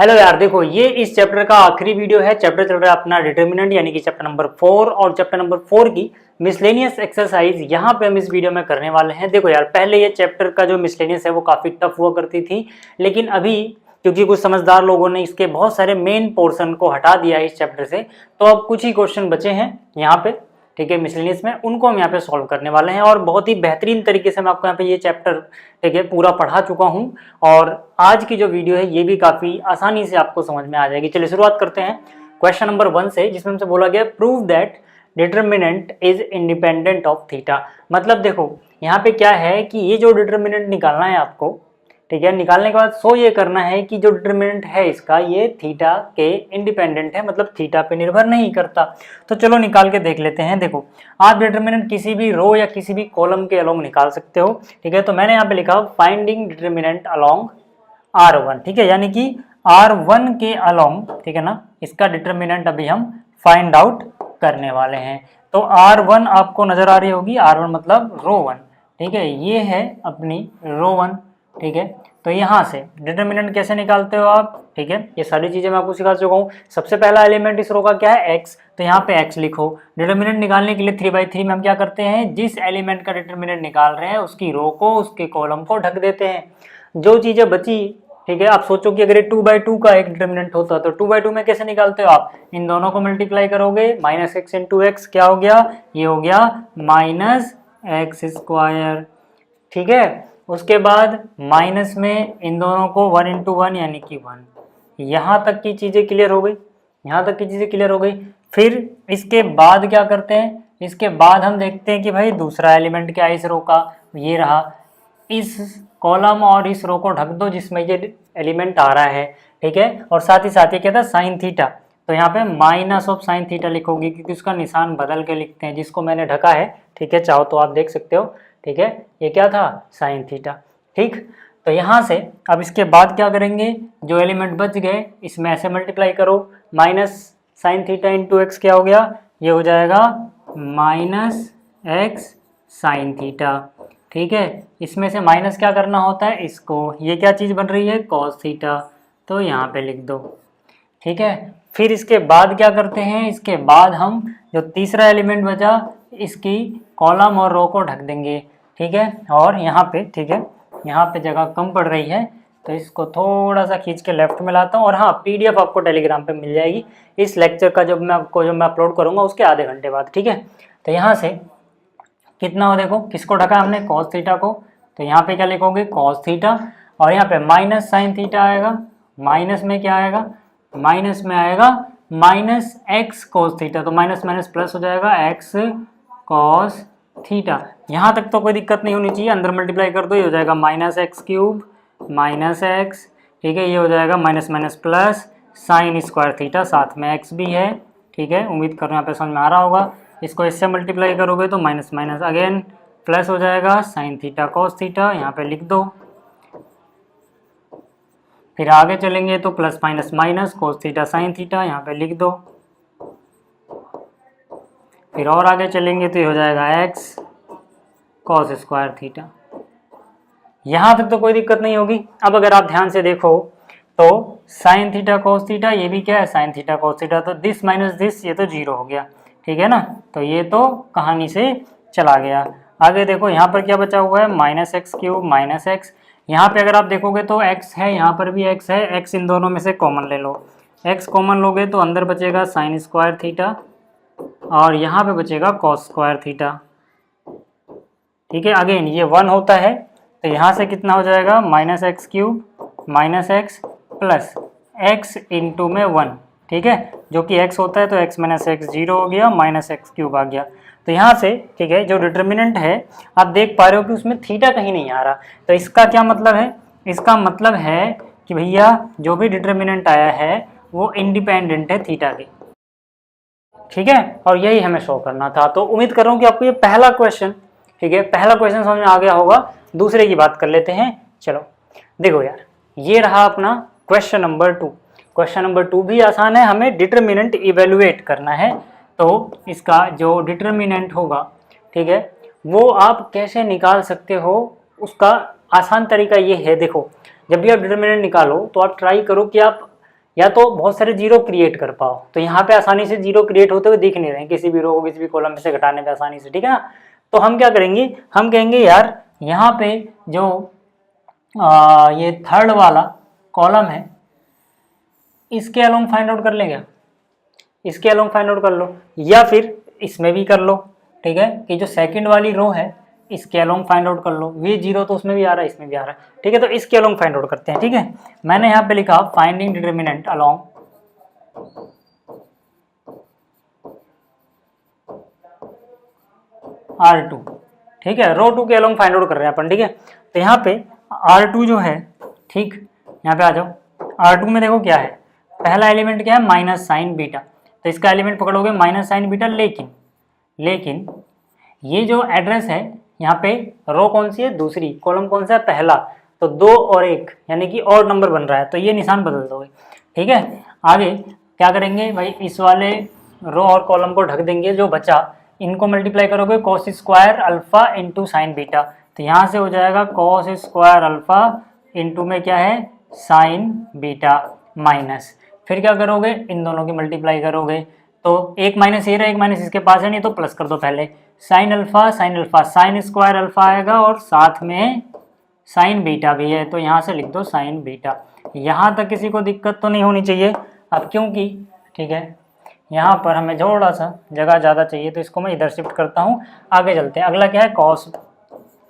Hello यार, देखो ये इस चैप्टर का आखिरी वीडियो है। चैप्टर चल रहा है अपना डिटर्मिनेंट यानी कि चैप्टर नंबर 4 और चैप्टर नंबर 4 की मिसलेनियस एक्सरसाइज यहाँ पे हम इस वीडियो में करने वाले हैं। देखो यार, पहले ये चैप्टर का जो मिसलेनियस है वो काफ़ी टफ हुआ करती थी, लेकिन अभी क्योंकि कुछ समझदार लोगों ने इसके बहुत सारे मेन पोर्शन को हटा दिया है इस चैप्टर से, तो अब कुछ ही क्वेश्चन बचे हैं यहाँ पे, ठीक है, मिसलेनियस में, उनको हम यहाँ पे सॉल्व करने वाले हैं। और बहुत ही बेहतरीन तरीके से मैं आपको यहाँ पे ये चैप्टर, ठीक है, पूरा पढ़ा चुका हूँ और आज की जो वीडियो है ये भी काफ़ी आसानी से आपको समझ में आ जाएगी। चलिए शुरुआत करते हैं क्वेश्चन नंबर 1 से, जिसमें हमसे बोला गया prove that determinant is independent of theta. मतलब देखो यहाँ पे क्या है कि ये जो डिटर्मिनेंट निकालना है आपको, ठीक है, निकालने के बाद ये करना है कि जो डिटर्मिनेंट है इसका ये थीटा के इंडिपेंडेंट है, मतलब थीटा पे निर्भर नहीं करता। तो चलो निकाल के देख लेते हैं। देखो आप डिटर्मिनेंट किसी भी रो या किसी भी कॉलम के अलोंग निकाल सकते हो, ठीक है। तो मैंने यहाँ पे लिखा फाइंडिंग डिटर्मिनेंट अलोंग R1, ठीक है, यानी कि R1 के अलोंग, ठीक है ना, इसका डिटर्मिनेंट अभी हम फाइंड आउट करने वाले हैं। तो R1 आपको नजर आ रही होगी, R1 मतलब रो 1, ठीक है, ये है अपनी रो 1, ठीक है। तो यहाँ से डिटर्मिनेंट कैसे निकालते हो आप, ठीक है, ये सारी चीजें मैं आपको सिखा चुका हूँ। सबसे पहला एलिमेंट इस रो का क्या है, x, तो यहाँ पे x लिखो। डिटर्मिनेंट निकालने के लिए 3/3 में हम क्या करते हैं, जिस एलिमेंट का डिटर्मिनेंट निकाल रहे हैं उसकी रो को, उसके कॉलम को ढक देते हैं। जो चीजें बची, ठीक है, आप सोचो कि अगर ये 2/2 का एक डिटर्मिनेंट होता तो 2/2 में कैसे निकालते हो आप, इन दोनों को मल्टीप्लाई करोगे, -x इंटू एक्स क्या हो गया, ये हो गया -x², ठीक है। उसके बाद माइनस में इन दोनों को 1 इंटू 1 यानी कि 1। यहाँ तक की चीज़ें क्लियर हो गई, यहाँ तक की चीज़ें क्लियर हो गई। फिर इसके बाद क्या करते हैं, इसके बाद हम देखते हैं कि भाई दूसरा एलिमेंट क्या है इस रो का, ये रहा। इस कॉलम और इस रो को ढक दो जिसमें ये एलिमेंट आ रहा है, ठीक है। और साथ ही साथ ये क्या था, साइन थीटा, तो यहाँ पे -sin थीटा लिखोगे क्योंकि उसका निशान बदल के लिखते हैं जिसको मैंने ढका है, ठीक है, चाहो तो आप देख सकते हो, ठीक है। ये क्या था, साइन थीटा, ठीक। तो यहाँ से अब इसके बाद क्या करेंगे, जो एलिमेंट बच गए इसमें ऐसे मल्टीप्लाई करो, -sin थीटा इंटू एक्स क्या हो गया, ये हो जाएगा -x sin थीटा, ठीक है। इसमें से माइनस क्या करना होता है इसको, ये क्या चीज़ बन रही है, cos थीटा, तो यहाँ पे लिख दो, ठीक है। फिर इसके बाद क्या करते हैं, इसके बाद हम जो तीसरा एलिमेंट बचा इसकी कॉलम और रो को ढक देंगे, ठीक है। और यहाँ पे, ठीक है, यहाँ पे जगह कम पड़ रही है तो इसको थोड़ा सा खींच के लेफ्ट में लाता हूँ। और हाँ, PDF आपको टेलीग्राम पे मिल जाएगी इस लेक्चर का, जब मैं अपलोड करूँगा उसके आधे घंटे बाद, ठीक है। तो यहाँ से कितना हो, देखो किसको ढका हमने, cos थीटा को, तो यहाँ पे क्या लिखोगे, cos थीटा, और यहाँ पे -sin थीटा आएगा, माइनस में क्या आएगा, माइनस में आएगा -x cos थीटा, तो माइनस माइनस प्लस हो जाएगा x cos थीटा। यहाँ तक तो कोई दिक्कत नहीं होनी चाहिए, अंदर मल्टीप्लाई कर दो, ये हो जाएगा -x³ -x, ठीक है, ये हो जाएगा minus minus plus sin² theta, साथ में x भी है, ठीक है। उम्मीद कर रहे हैं यहाँ पे समझ में आ रहा होगा। इसको इससे मल्टीप्लाई करोगे तो माइनस माइनस अगेन प्लस हो जाएगा, sin थीटा cos थीटा, यहाँ पे लिख दो। फिर आगे चलेंगे तो plus minus minus cos theta sin theta, यहाँ पे लिख दो। फिर और आगे चलेंगे तो ये हो जाएगा x cos² थीटा। यहाँ तक तो कोई दिक्कत नहीं होगी। अब अगर आप ध्यान से देखो तो sin थीटा cos थीटा, ये भी क्या है, sin थीटा cos थीटा, तो दिस माइनस दिस, ये तो 0 हो गया, ठीक है ना। तो ये तो कहानी से चला गया। आगे देखो यहाँ पर क्या बचा हुआ है, -x³ -x, यहाँ पे अगर आप देखोगे तो x है, यहाँ पर भी x है, x इन दोनों में से कॉमन ले लो, x कॉमन लोगे तो अंदर बचेगा sin² थीटा और यहाँ पे बचेगा cos² थीटा, ठीक है। अगेन ये 1 होता है तो यहाँ से कितना हो जाएगा, -x³ -x plus x into में 1, ठीक है, जो कि x होता है तो x - x 0 हो गया, -x³ आ गया। तो यहाँ से, ठीक है, जो डिटर्मिनेंट है आप देख पा रहे हो कि उसमें थीटा कहीं नहीं आ रहा। तो इसका क्या मतलब है, इसका मतलब है कि भैया जो भी डिटर्मिनेंट आया है वो इंडिपेंडेंट है थीटा के, ठीक है। और यही हमें शो करना था। तो उम्मीद कर रहा हूँ कि आपको ये पहला क्वेश्चन, ठीक है, पहला क्वेश्चन समझ में आ गया होगा। दूसरे की बात कर लेते हैं। चलो देखो यार, ये रहा अपना क्वेश्चन नंबर 2। क्वेश्चन नंबर 2 भी आसान है, हमें डिटर्मिनेंट इवेलुएट करना है। तो इसका जो डिटर्मिनेंट होगा, ठीक है, वो आप कैसे निकाल सकते हो, उसका आसान तरीका ये है। देखो जब भी आप डिटर्मिनेंट निकालो तो आप ट्राई करो कि आप या तो बहुत सारे जीरो क्रिएट कर पाओ। तो यहाँ पे आसानी से जीरो क्रिएट होते हुए दिख नहीं रहे हैं किसी भी रो को किसी भी कॉलम में से घटाने पे आसानी से, ठीक है ना। तो हम क्या करेंगे, हम कहेंगे यार यहाँ पे जो ये थर्ड वाला कॉलम है इसके अलोंग फाइंड आउट कर लेंगे, इसके अलोंग फाइंड आउट कर लो, या फिर इसमें भी कर लो, ठीक है, कि जो सेकंड वाली रो है इसके अलोंग फाइंड आउट कर लो। ये जीरो तो उसमें भी आ रहा है इसमें भी आ रहा है, ठीक है, तो इसके अलोंग फाइंड आउट करते हैं, ठीक है। मैंने यहाँ पे लिखा फाइंडिंग डिटरमिनेंट अलोंग R2, ठीक है, रो 2 के अलोंग फाइंड आउट कर रहे हैं अपन, ठीक है। तो यहाँ पे R2 जो है, ठीक, यहाँ पे आ जाओ। R2 में देखो क्या है, पहला एलिमेंट क्या है, माइनस साइन बीटा, तो इसका एलिमेंट पकड़ोगे माइनस साइन बीटा, लेकिन ये जो एड्रेस है यहाँ पे रो कौन सी है, दूसरी, कॉलम कौन सा है, पहला, तो 2 और 1 यानी कि और नंबर बन रहा है, तो ये निशान बदल दोगे, ठीक है। आगे क्या करेंगे भाई, इस वाले रो और कॉलम को ढक देंगे, जो बचा इनको मल्टीप्लाई करोगे cos square alpha into sine beta, तो यहाँ से हो जाएगा कॉस स्क्वायर अल्फा इंटू में क्या है साइन बीटा माइनस, फिर क्या करोगे इन दोनों की मल्टीप्लाई करोगे, तो एक माइनस ये रहा, एक माइनस इसके पास है, नहीं तो प्लस कर दो पहले, sine alpha sine square alpha आएगा और साथ में साइन बीटा भी है, तो यहाँ से लिख दो साइन बीटा। यहाँ तक किसी को दिक्कत तो नहीं होनी चाहिए। अब क्योंकि ठीक है यहाँ पर हमें थोड़ा सा जगह ज़्यादा चाहिए, तो इसको मैं इधर शिफ्ट करता हूँ, आगे चलते हैं। अगला क्या है कॉस,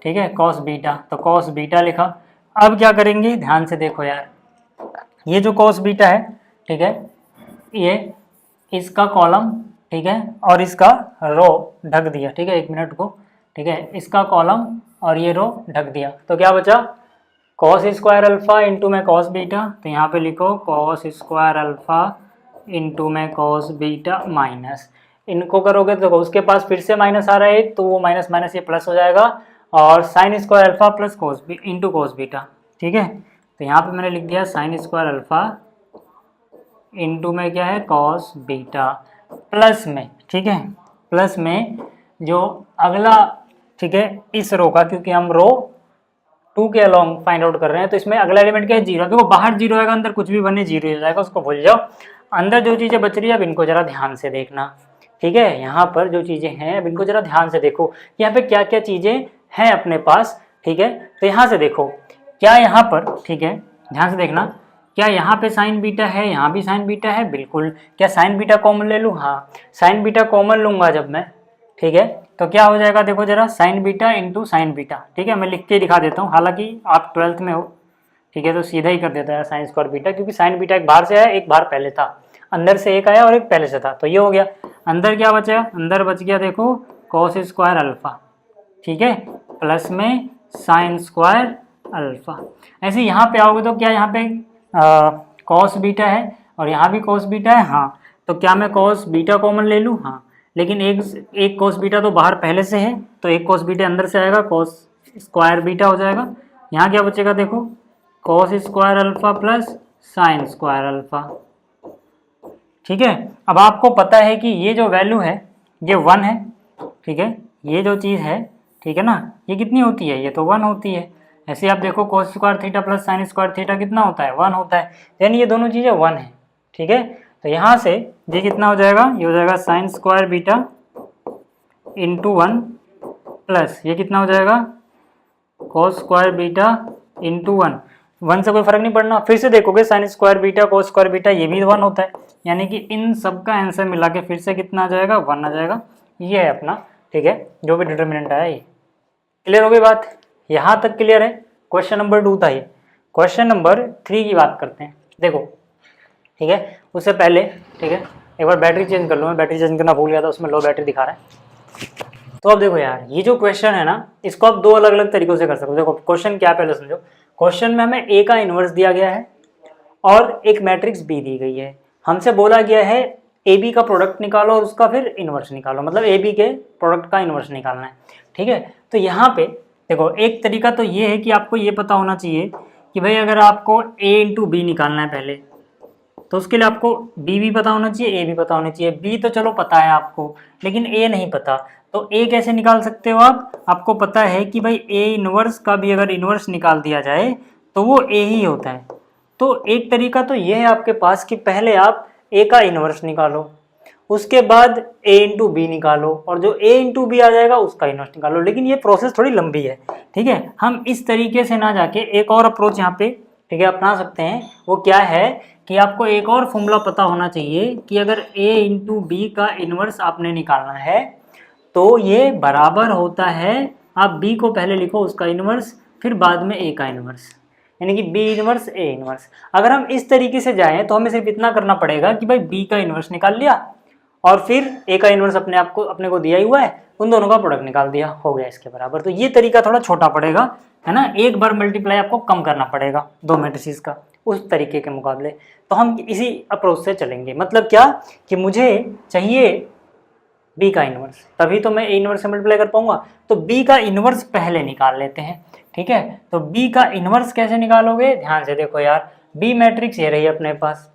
ठीक है, कॉस बीटा, तो कॉस बीटा लिखा। अब क्या करेंगे, ध्यान से देखो यार, ये जो कॉस बीटा है, ठीक है, ये इसका कॉलम, ठीक है, और इसका रो ढक दिया, ठीक है, 1 मिनट को, ठीक है, इसका कॉलम और ये रो ढक दिया, तो क्या बचा कॉस स्क्वायर अल्फा इंटू में कॉस बीटा, तो यहाँ पे लिखो कॉस स्क्वायर अल्फा इंटू में कॉस बीटा माइनस, इनको करोगे तो उसके पास फिर से माइनस आ रहा है एक, तो वो माइनस माइनस ये प्लस हो जाएगा, और sine square alpha plus cos into cos beta, ठीक है। तो यहाँ पे मैंने लिख दिया साइन स्क्वायर अल्फा इंटू में क्या है कॉस बीटा प्लस में, ठीक है, प्लस में जो अगला, ठीक है, इस रो का, क्योंकि हम रो 2 के अलोंग फाइंड आउट कर रहे हैं, तो इसमें अगला एलिमेंट क्या है जीरो, देखो बाहर जीरो आएगा, अंदर कुछ भी बने जीरो हो जाएगा, उसको भूल जाओ। अंदर जो चीज़ें बच रही है अब इनको जरा ध्यान से देखना, ठीक है, यहाँ पर जो चीज़ें हैं अब इनको जरा ध्यान से देखो, यहाँ पे क्या क्या चीज़ें हैं अपने पास, ठीक है। तो यहाँ से देखो क्या यहाँ पर, ठीक है, ध्यान से देखना, क्या यहाँ पे साइन बीटा है, यहाँ भी साइन बीटा है, बिल्कुल। क्या साइन बीटा कॉमन ले लूँ, हाँ साइन बीटा कॉमन लूँगा जब मैं, ठीक है, तो क्या हो जाएगा, देखो जरा sign beta into sine beta, ठीक है, मैं लिख के दिखा देता हूँ, हालांकि आप 12th में हो, ठीक है, तो सीधा ही कर देता है साइन स्क्वायर बीटा, क्योंकि साइन बीटा एक बाहर से आया, एक बाहर पहले था, अंदर से एक आया और एक पहले से था, तो ये हो गया। अंदर क्या बचा, अंदर बच गया देखो कॉस स्क्वायर अल्फा, ठीक है, प्लस में साइन स्क्वायर अल्फा। ऐसे यहाँ पे आओगे तो क्या यहाँ पे कॉस बीटा है और यहाँ भी कॉस बीटा है, हाँ, तो क्या मैं कॉस बीटा कॉमन ले लूँ, हाँ, लेकिन एक कॉस बीटा तो बाहर पहले से है, तो एक कॉस बीटा अंदर से आएगा, कॉस स्क्वायर बीटा हो जाएगा। यहाँ क्या बचेगा, देखो cos square alpha plus sine square alpha, ठीक है। अब आपको पता है कि ये जो वैल्यू है ये 1 है, ठीक है, ये जो चीज़ है, ठीक है ना, ये कितनी होती है, ये तो 1 होती है। ऐसे आप देखो cos square theta plus sine square theta कितना होता है, 1 होता है, यानी ये दोनों चीज़ें 1 है, ठीक है। तो यहाँ से ये कितना हो जाएगा, ये हो जाएगा sine square beta into 1 plus ये कितना हो जाएगा cos स्क्वायर बीटा इंटू 1 से कोई फर्क नहीं पड़ना, फिर से देखोगे sine square beta cos square beta ये भी 1 होता है, यानी कि इन सब का आंसर मिला के फिर से कितना आ जाएगा, 1 आ जाएगा। ये है अपना, ठीक है, जो भी डिटर्मिनेंट आया ये। क्लियर हो गई बात, यहाँ तक क्लियर है। क्वेश्चन नंबर 2 था ये। क्वेश्चन नंबर 3 की बात करते हैं, देखो, ठीक है, उससे पहले, ठीक है, एक बार बैटरी चेंज कर लो, मैं बैटरी चेंज करना भूल गया था, उसमें लो बैटरी दिखा रहा है। तो अब देखो यार, ये जो क्वेश्चन है ना, इसको आप 2 अलग अलग तरीकों से कर सकते हो। देखो क्वेश्चन क्या, पहले समझो, क्वेश्चन में हमें ए का इन्वर्स दिया गया है और एक मैट्रिक्स बी दी गई है, हमसे बोला गया है ए बी का प्रोडक्ट निकालो और उसका फिर इन्वर्स निकालो, मतलब ए बी के प्रोडक्ट का इन्वर्स निकालना है, ठीक है। तो यहाँ पे देखो एक तरीका तो ये है कि आपको ये पता होना चाहिए कि भाई अगर आपको a इंटू बी निकालना है पहले, तो उसके लिए आपको b भी पता होना चाहिए, a भी पता होना चाहिए। b तो चलो पता है आपको, लेकिन a नहीं पता, तो a कैसे निकाल सकते हो आप, आपको पता है कि भाई a इन्वर्स का भी अगर इन्वर्स निकाल दिया जाए तो वो a ही होता है, तो एक तरीका तो ये है आपके पास कि पहले आप a का इन्वर्स निकालो, उसके बाद a इंटू बी निकालो, और जो a इंटू बी आ जाएगा उसका इन्वर्स निकालो। लेकिन ये प्रोसेस थोड़ी लंबी है, ठीक है। हम इस तरीके से ना जाके एक और अप्रोच यहाँ पे, ठीक है, अपना सकते हैं। वो क्या है कि आपको एक और फॉर्मूला पता होना चाहिए कि अगर a इंटू बी का इन्वर्स आपने निकालना है तो ये बराबर होता है, आप b को पहले लिखो उसका इन्वर्स, फिर बाद में a का इन्वर्स, यानी कि b इन्वर्स a इन्वर्स। अगर हम इस तरीके से जाएं तो हमें सिर्फ इतना करना पड़ेगा कि भाई b का इन्वर्स निकाल लिया और फिर a का इन्वर्स अपने को दिया ही हुआ है, उन दोनों का प्रोडक्ट निकाल दिया, हो गया इसके बराबर। तो ये तरीका थोड़ा छोटा पड़ेगा, है ना, एक बार मल्टीप्लाई आपको कम करना पड़ेगा दो मैट्रिसेस का उस तरीके के मुकाबले। तो हम इसी अप्रोच से चलेंगे। मतलब क्या कि मुझे चाहिए b का इन्वर्स, तभी तो मैं a इन्वर्स से मल्टीप्लाई कर पाऊंगा। तो b का इन्वर्स पहले निकाल लेते हैं, ठीक है। तो b का इन्वर्स कैसे निकालोगे, ध्यान से देखो यार, b मैट्रिक्स ये रही अपने पास,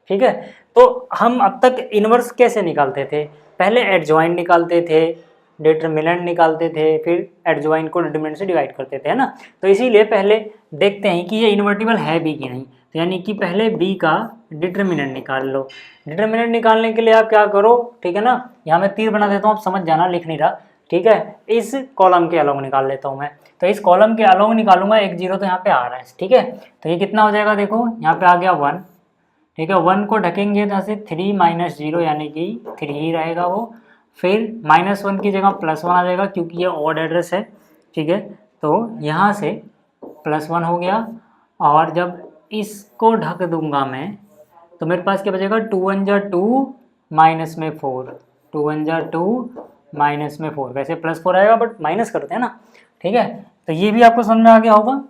ठीक है। तो हम अब तक इन्वर्स कैसे निकालते थे, पहले एडजॉइंट निकालते थे, डिटरमिनेंट निकालते थे, फिर एडजॉइंट को डिटरमिनेंट से डिवाइड करते थे, है ना। तो इसीलिए पहले देखते हैं कि ये इन्वर्टिबल है भी कि नहीं। तो यानी कि पहले b का डिटरमिनेंट निकाल लो। डिटरमिनेंट निकालने के लिए आप क्या करो, ठीक है ना, यहाँ मैं तीर बना देता हूँ, आप समझ जाना, लिख नहीं रहा, ठीक है। इस कॉलम के अलोंग निकाल लेता हूँ मैं, तो इस कॉलम के अलोंग निकालूंगा, एक जीरो तो यहाँ पे आ रहा है, ठीक है। तो ये कितना हो जाएगा, देखो यहाँ पे आ गया 1, ठीक है। 1 को ढकेंगे यहाँ से 3 माइनस 0 यानी कि 3 ही रहेगा वो, फिर -1 की जगह +1 आ जाएगा क्योंकि ये ऑड एड्रेस है, ठीक है। तो यहाँ से +1 हो गया, और जब इसको ढक दूंगा मैं तो मेरे पास क्या बचेगा, 2 1 जा 2 माइनस में 4, 2 1 जा 2 माइनस में 4, वैसे +4 आएगा बट माइनस करते हैं ना, ठीक है। तो ये भी आपको समझ में आ गया होगा।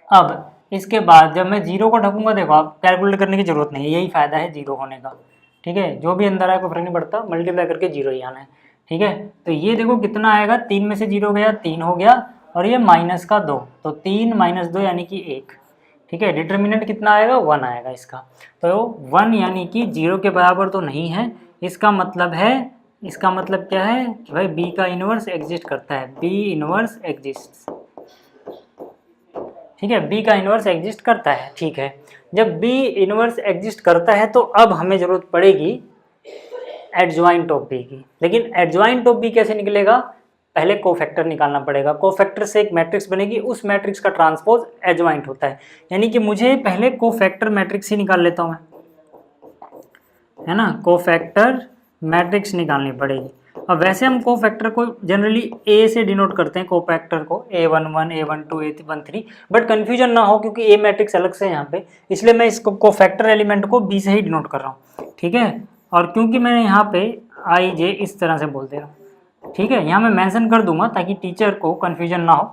अब इसके बाद जब मैं 0 को ढकूंगा, देखो आप कैलकुलेट करने की जरूरत नहीं है, यही फायदा है 0 होने का, ठीक है। जो भी अंदर आए कोई फर्क नहीं पड़ता, मल्टीप्लाई करके 0 ही आना है, ठीक है। तो ये देखो कितना आएगा, 3 में से 0 गया 3 हो गया, और ये माइनस का 2, तो 3 माइनस 2 यानी कि 1, ठीक है। डिटरमिनेंट कितना आएगा, 1 आएगा इसका। तो 1 यानी कि 0 के बराबर तो नहीं है, इसका मतलब है, इसका मतलब क्या है कि भाई b का इन्वर्स एग्जिस्ट करता है, b इन्वर्स एग्जिस्ट, ठीक है, b का इन्वर्स एग्जिस्ट करता है, ठीक है। जब b इन्वर्स एग्जिस्ट करता है तो अब हमें जरूरत पड़ेगी एडजॉइंट ऑफ b की। लेकिन एडजॉइंट ऑफ b कैसे निकलेगा, पहले कोफैक्टर निकालना पड़ेगा। कोफैक्टर से एक मैट्रिक्स बनेगी, उस मैट्रिक्स का ट्रांसपोज एडजॉइंट होता है, यानी कि मुझे पहले कोफैक्टर मैट्रिक्स ही निकाल लेता हूँ मैं, है ना, कोफैक्टर मैट्रिक्स निकालनी पड़ेगी। अब वैसे हम कोफैक्टर को जनरली ए से डिनोट करते हैं, कोफैक्टर को A11, A12, A13, but confusion ना हो क्योंकि ए मैट्रिक्स अलग से है यहाँ पे, इसलिए मैं इसको कोफैक्टर एलिमेंट को बी से ही डिनोट कर रहा हूँ, ठीक है। और क्योंकि मैंने यहाँ पे IJ इस तरह से बोल दे रहा हूँ, ठीक है, यहाँ मैं मेंशन कर दूंगा ताकि टीचर को कन्फ्यूजन ना हो,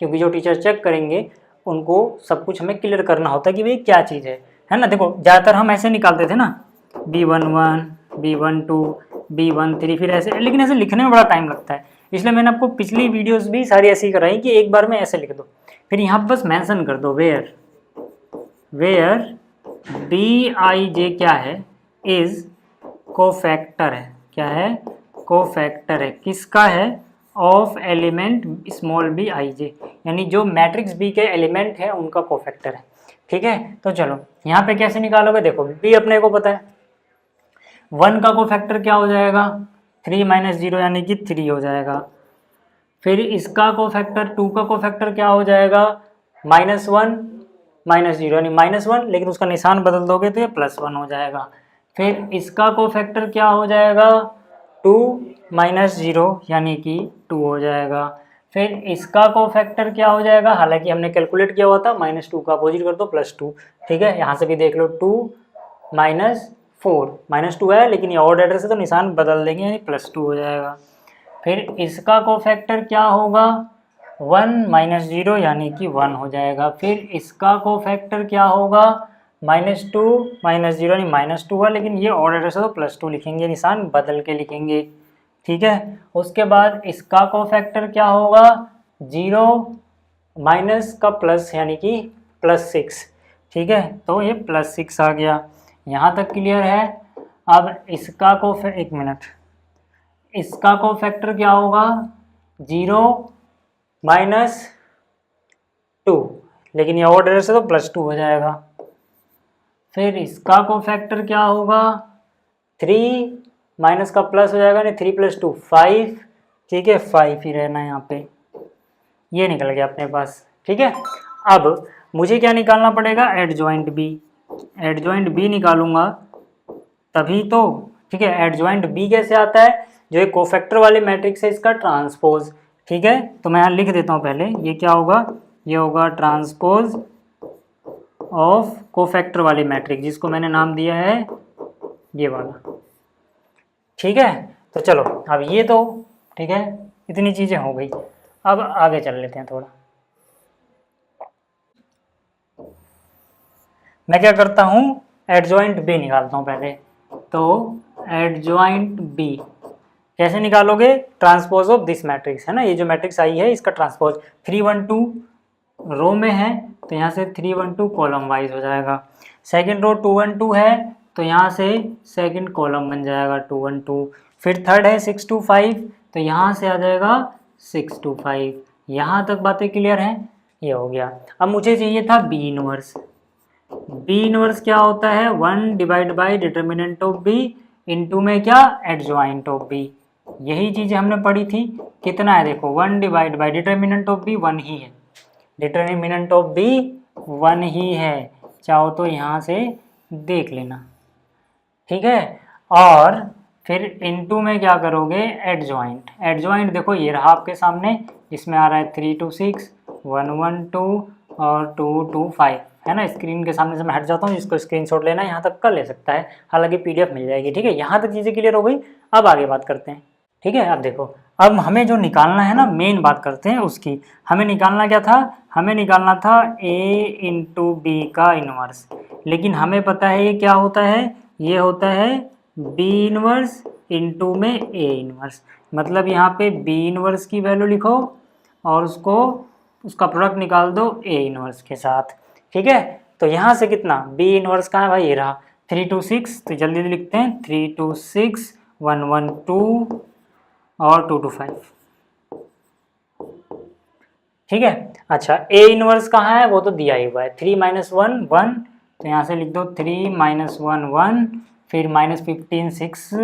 क्योंकि जो टीचर चेक करेंगे उनको सब कुछ हमें क्लियर करना होता है कि भाई क्या चीज़ है ना। देखो ज़्यादातर हम ऐसे निकालते थे ना, B11, B12, B13, फिर ऐसे, लेकिन ऐसे लिखने में बड़ा टाइम लगता है, इसलिए मैंने आपको पिछली वीडियोस भी सारी ऐसी कराई कि एक बार में ऐसे लिख दो, फिर यहाँ पर बस मेंशन कर दो वेयर BIJ क्या है, इज कोफैक्टर है, क्या है, कोफैक्टर है, किसका है, ऑफ एलिमेंट स्मॉल BIJ, यानी जो मैट्रिक्स B के एलिमेंट है उनका कोफैक्टर है, ठीक है। तो चलो यहाँ पे कैसे निकालोगे, देखो B अपने को पता है, 1 का कोफैक्टर क्या हो जाएगा, 3 माइनस 0 यानी कि 3 हो जाएगा। फिर इसका कोफैक्टर 2 का कोफैक्टर क्या हो जाएगा, -1 माइनस 0 यानी -1, लेकिन उसका निशान बदल दोगे तो ये +1 हो जाएगा। फिर इसका कोफैक्टर क्या हो जाएगा, 2 माइनस 0 यानी कि 2 हो जाएगा। फिर इसका कोफैक्टर क्या हो जाएगा, हालांकि हमने कैलकुलेट किया हुआ था, -2 का अपोजिट कर दो +2, ठीक है। यहाँ से भी देख लो 2 माइनस 4, -2 है लेकिन ये ऑड एड्रेस है तो निशान बदल देंगे यानी +2 हो जाएगा। फिर इसका कोफैक्टर क्या होगा, 1 माइनस 0 यानी कि 1 हो जाएगा। फिर इसका कोफैक्टर क्या होगा, -2 माइनस 0 यानी -2 है, लेकिन ये ऑड एड्रेस है तो +2 लिखेंगे, निशान बदल के लिखेंगे, ठीक है। उसके बाद इसका कोफैक्टर क्या होगा, 0 माइनस का प्लस यानी कि +6, ठीक है। तो ये +6 आ गया, यहाँ तक क्लियर है। अब इसका एक मिनट, इसका कोफैक्टर क्या होगा, 0 माइनस 2, लेकिन ये ऑड एड्रेस है तो +2 हो जाएगा, फिर इसका कोफैक्टर क्या होगा 3, माइनस का प्लस हो जाएगा नहीं, 3 + 2 5, ठीक है 5 ही रहना है यहाँ पे, ये निकल गया अपने पास, ठीक है। अब मुझे क्या निकालना पड़ेगा एडजॉइंट बी, एडजॉइंट बी निकालूंगा तभी तो, ठीक है। एडजॉइंट बी कैसे आता है, जो एक कोफैक्टर वाले मैट्रिक्स है इसका ट्रांसपोज, ठीक है। तो मैं यहाँ लिख देता हूँ पहले, ये क्या होगा, ये होगा ट्रांसपोज ऑफ कोफैक्टर वाले मैट्रिक्स, जिसको मैंने नाम दिया है ये वाला, ठीक है। तो चलो अब ये तो ठीक है, इतनी चीजें हो गई, अब आगे चल लेते हैं थोड़ा। मैं क्या करता हूँ एडजॉइंट बी निकालता हूँ पहले, तो एडजॉइंट बी कैसे निकालोगे, ट्रांसपोज ऑफ दिस मैट्रिक्स है ना, ये जो मैट्रिक्स आई है इसका ट्रांसपोज, 3 1 2 रो में है तो यहाँ से 3 1 2 कॉलम वाइज हो जाएगा, सेकंड रो 2 1 2 है तो यहाँ से सेकंड कॉलम बन जाएगा 2 1 2, फिर थर्ड है 6 2 5 तो यहाँ से आ जाएगा 6 2 5, यहाँ तक बातें क्लियर हैं, ये हो गया। अब मुझे चाहिए था बी इनवर्स, बी इनवर्स क्या होता है 1 divide by determinant of B into में क्या एडजॉइंट ऑफ बी, यही चीजें हमने पढ़ी थी। कितना है देखो 1 divide by determinant of B 1 ही है, डिटर्मिनेंट ऑफ बी 1 ही है, चाहो तो यहाँ से देख लेना, ठीक है। और फिर इनटू में क्या करोगे एडजॉइंट, एडजॉइंट देखो ये रहा आपके सामने, इसमें आ रहा है 3 2 6 1 1 2 और 2 2 5 है ना। स्क्रीन के सामने से मैं हट जाता हूँ, जिसको स्क्रीनशॉट लेना है यहाँ तक कर ले सकता है, हालांकि पीडीएफ मिल जाएगी, ठीक है। यहाँ तक चीज़ें क्लियर हो गई, अब आगे बात करते हैं, ठीक है। अब देखो अब हमें जो निकालना है ना, मेन बात करते हैं उसकी, हमें निकालना क्या था, हमें निकालना था a इंटू बी का इनवर्स, लेकिन हमें पता है ये क्या होता है, ये होता है b इनवर्स इंटू में a इनवर्स, मतलब यहाँ पे b इनवर्स की वैल्यू लिखो और उसका प्रोडक्ट निकाल दो a इनवर्स के साथ, ठीक है। तो यहाँ से कितना b इनवर्स कहाँ है भाई, ये रहा 3 2 6, तो जल्दी जल्दी लिखते हैं 3 2 6 1 1 2 और 2 2 5, ठीक है। अच्छा a इनवर्स कहाँ है वो तो दिया ही हुआ है, 3 - 1 1, तो यहाँ से लिख दो 3 - 1 1, फिर -15 6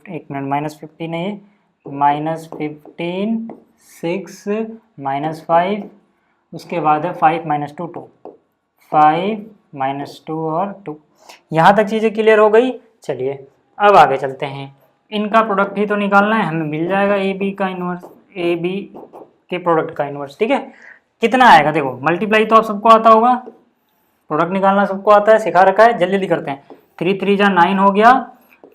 एक मिनट -15 नहीं है, -15 6 -5, उसके बाद है 5 - 2 2, 5 - 2 और 2, यहाँ तक चीज़ें क्लियर हो गई। चलिए अब आगे चलते हैं, इनका प्रोडक्ट ही तो निकालना है, हमें मिल जाएगा ए बी का इनवर्स, ए बी के प्रोडक्ट का इनवर्स, ठीक है। कितना आएगा देखो, मल्टीप्लाई तो आप सबको आता होगा, प्रोडक्ट निकालना सबको आता है, सिखा रखा है, जल्दी जल्दी करते हैं। 3 3 जा 9 हो गया,